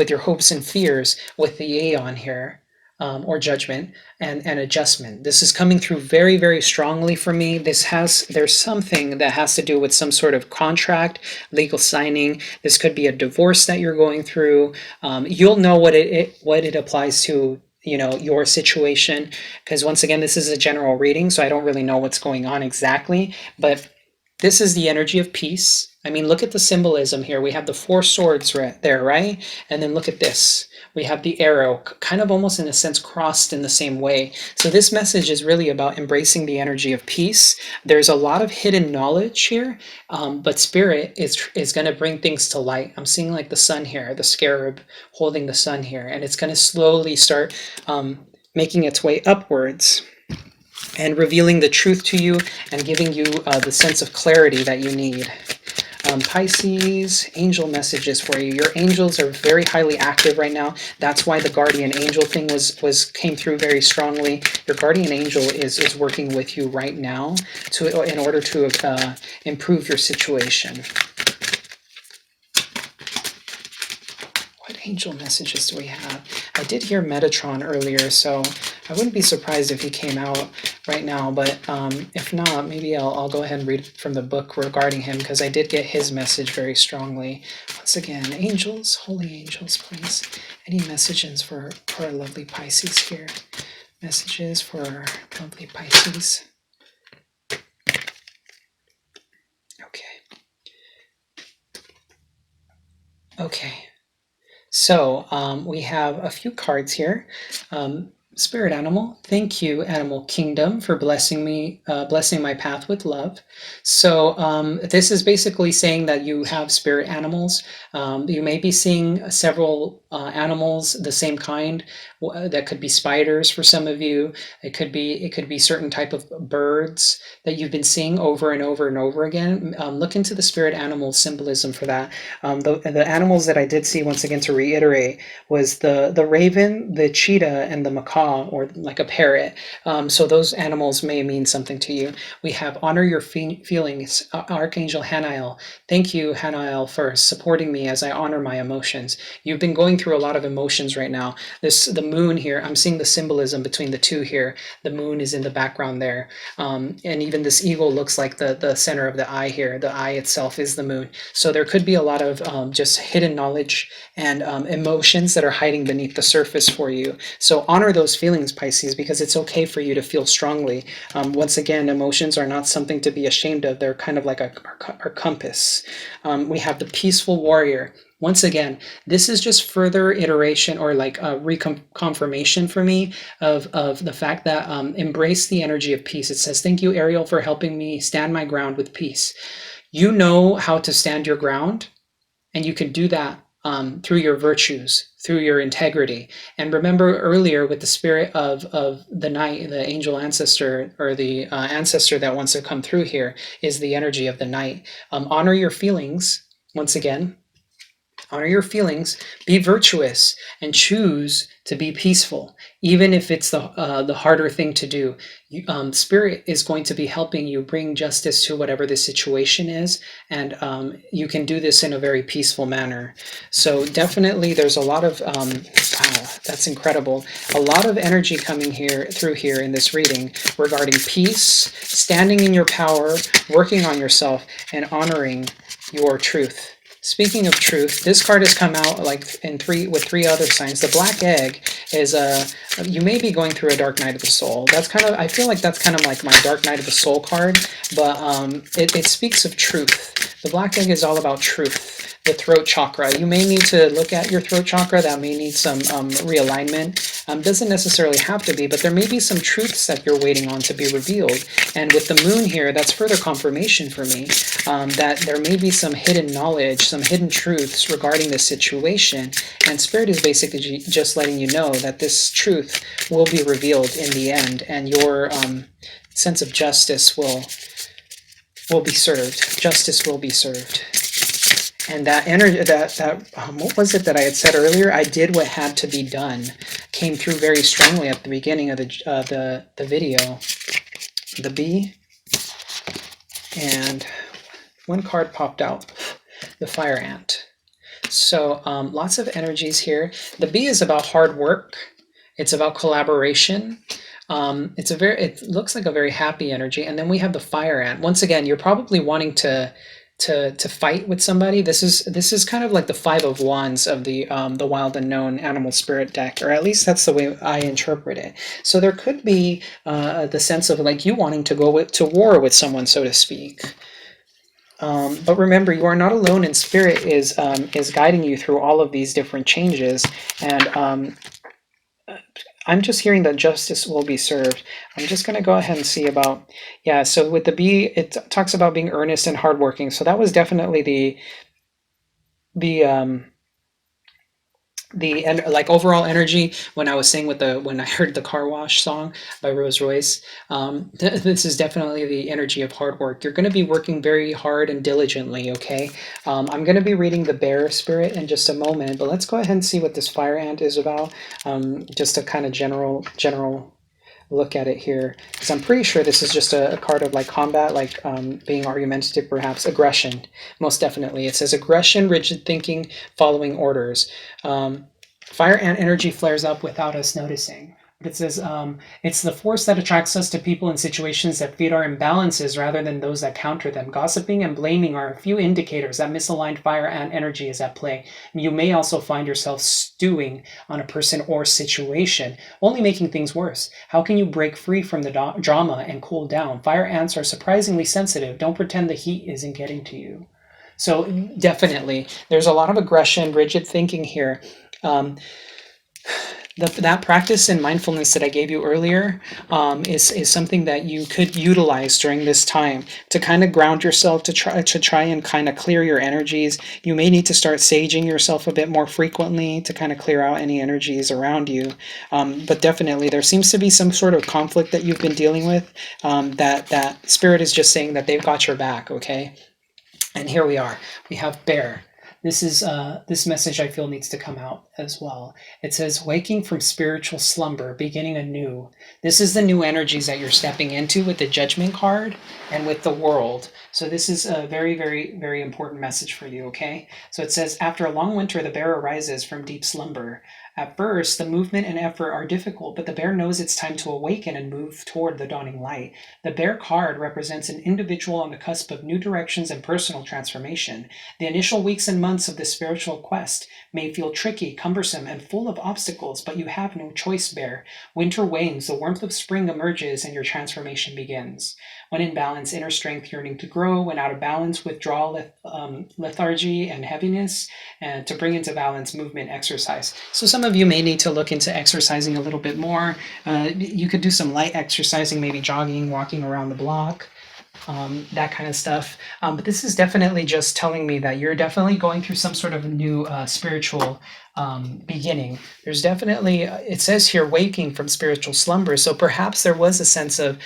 your hopes and fears with the Aeon here. Or judgment and adjustment. This is coming through very, very strongly for me. There's something that has to do with some sort of contract, legal signing. This could be a divorce that you're going through. You'll know what it applies to, your situation, because once again, this is a general reading, so I don't really know what's going on exactly, but this is the energy of peace. I mean, look at the symbolism here. We have the 4 swords right there, right? And then look at this. We have the arrow, kind of almost in a sense crossed in the same way. So this message is really about embracing the energy of peace. There's a lot of hidden knowledge here, but Spirit is going to bring things to light. I'm seeing like the sun here, the scarab holding the sun here, and it's going to slowly start making its way upwards and revealing the truth to you and giving you the sense of clarity that you need. Pisces, angel messages for you. Your angels are very highly active right now. That's why the guardian angel thing came through very strongly. Your guardian angel is working with you right now in order to improve your situation. What angel messages do we have? I did hear Metatron earlier, so I wouldn't be surprised if he came out right now, but if not, maybe I'll go ahead and read from the book regarding him, because I did get his message very strongly. Once again, angels, holy angels, please. Any messages for our lovely Pisces here? Messages for our lovely Pisces. Okay. Okay. So we have a few cards here. Spirit animal, thank you, Animal Kingdom, for blessing me, blessing my path with love. So this is basically saying that you have spirit animals. You may be seeing several animals, the same kind. That could be spiders for some of you. It could be certain type of birds that you've been seeing over and over and over again. Look into the spirit animal symbolism for that. The animals that I did see, once again to reiterate, was the raven, the cheetah, and the macaw, or like a parrot. So those animals may mean something to you. We have honor your feelings, Archangel Hanael. Thank you, Hanael, for supporting me as I honor my emotions. You've been going through a lot of emotions right now. The moon here, I'm seeing the symbolism between the two here. The moon is in the background there. And even this eagle looks like the center of the eye here. The eye itself is the moon. So there could be a lot of just hidden knowledge and emotions that are hiding beneath the surface for you. So honor those feelings, Pisces, because it's okay for you to feel strongly. Once again, emotions are not something to be ashamed of. They're kind of like our compass. We have the peaceful warrior. Once again, this is just further iteration, or like a reconfirmation for me of the fact that embrace the energy of peace. It says, thank you, Ariel, for helping me stand my ground with peace. You know how to stand your ground, and you can do that through your virtues, through your integrity. And remember earlier with the spirit of the night, the angel ancestor, or the ancestor that wants to come through here, is the energy of the night. Honor your feelings, once again. Honor your feelings, be virtuous, and choose to be peaceful, even if it's the harder thing to do. Spirit is going to be helping you bring justice to whatever the situation is, and you can do this in a very peaceful manner. So definitely there's a lot of, wow, that's incredible. A lot of energy coming through here in this reading regarding peace, standing in your power, working on yourself, and honoring your truth. Speaking of truth, this card has come out like with three other signs. The black egg is you may be going through a dark night of the soul. That's kind of, I feel like that's kind of like my dark night of the soul card, but it speaks of truth. The black egg is all about truth. The throat chakra. You may need to look at your throat chakra. That may need some realignment. Doesn't necessarily have to be, but there may be some truths that you're waiting on to be revealed. And with the moon here, that's further confirmation for me that there may be some hidden knowledge, some hidden truths regarding this situation. And Spirit is basically just letting you know that this truth will be revealed in the end, and your sense of justice will be served. Justice will be served. And that energy, what was it that I had said earlier? I did what had to be done. Came through very strongly at the beginning of the video. The bee, and one card popped out, the fire ant. So lots of energies here. The bee is about hard work. It's about collaboration. It looks like a very happy energy. And then we have the fire ant. Once again, you're probably wanting to fight with somebody. This is kind of like the Five of Wands of the Wild Unknown Animal Spirit deck, or at least that's the way I interpret it. So there could be the sense of like you wanting to go to war with someone, so to speak. But remember, you are not alone, and Spirit is guiding you through all of these different changes. And I'm just hearing that justice will be served. I'm just going to go ahead and see about, yeah, so with the bee, it talks about being earnest and hardworking. So that was definitely the like overall energy when I was saying when I heard the car wash song by Rose Royce. This is definitely the energy of hard work. You're going to be working very hard and diligently, okay? I'm going to be reading the bear spirit in just a moment, but let's go ahead and see what this fire ant is about. Just a kind of general look at it here, because I'm pretty sure this is just a card of like combat, like being argumentative, perhaps aggression. Most definitely, it says aggression, rigid thinking, following orders. Fire and energy flares up without us noticing. It says it's the force that attracts us to people and situations that feed our imbalances rather than those that counter them. Gossiping and blaming are a few indicators that misaligned fire and energy is at play. You may also find yourself stewing on a person or situation, only making things worse. How can you break free from the drama and cool down? Fire ants are surprisingly sensitive. Don't pretend the heat isn't getting to you. So definitely, there's a lot of aggression, rigid thinking here. That practice and mindfulness that I gave you earlier is something that you could utilize during this time to kind of ground yourself, to try and kind of clear your energies. You may need to start saging yourself a bit more frequently to kind of clear out any energies around you. But definitely, there seems to be some sort of conflict that you've been dealing with. That spirit is just saying that they've got your back. Okay, and here we are. We have bear. This message I feel needs to come out as well. It says waking from spiritual slumber, beginning anew. This is the new energies that you're stepping into with the judgment card and with the world. So this is a very, very, very important message for you, okay? So it says, after a long winter, the bear arises from deep slumber. At first, the movement and effort are difficult, but the bear knows it's time to awaken and move toward the dawning light. The bear card represents an individual on the cusp of new directions and personal transformation. The initial weeks and months of this spiritual quest may feel tricky, cumbersome, and full of obstacles, but you have no choice, bear. Winter wanes, the warmth of spring emerges, and your transformation begins. When in balance, inner strength yearning to grow. When out of balance, withdrawal, lethargy, and heaviness. And to bring into balance, movement, exercise. So some of you may need to look into exercising a little bit more. You could do some light exercising, maybe jogging, walking around the block. That kind of stuff. But this is definitely just telling me that you're definitely going through some sort of new spiritual beginning. There's definitely, it says here, waking from spiritual slumber. So perhaps there was a sense of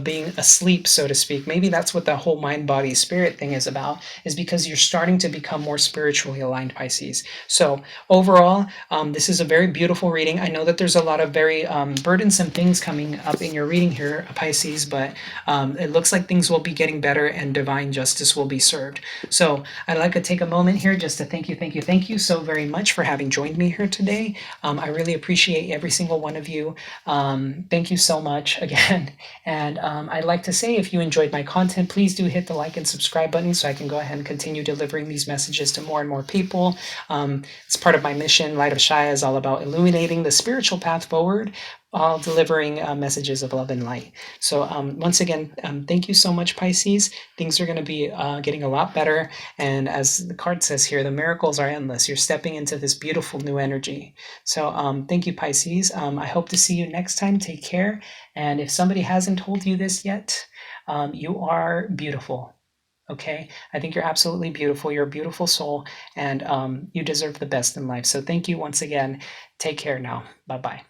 being asleep, so to speak. Maybe that's what the whole mind, body, spirit thing is about, is because you're starting to become more spiritually aligned, Pisces. So overall, this is a very beautiful reading. I know that there's a lot of very burdensome things coming up in your reading here, Pisces, but it looks like things will be getting better and divine justice will be served. So I'd like to take a moment here just to thank you so very much for having joined me here today. I really appreciate every single one of you. Thank you so much again. And I'd like to say, if you enjoyed my content, please do hit the like and subscribe button so I can go ahead and continue delivering these messages to more and more people. It's part of my mission. Light of Shaya is all about illuminating the spiritual path forward, all delivering messages of love and light. So once again, thank you so much, Pisces. Things are going to be getting a lot better. And as the card says here, the miracles are endless. You're stepping into this beautiful new energy. So thank you, Pisces. I hope to see you next time. Take care. And if somebody hasn't told you this yet, you are beautiful. Okay, I think you're absolutely beautiful. You're a beautiful soul, and you deserve the best in life. So thank you once again. Take care now. Bye bye.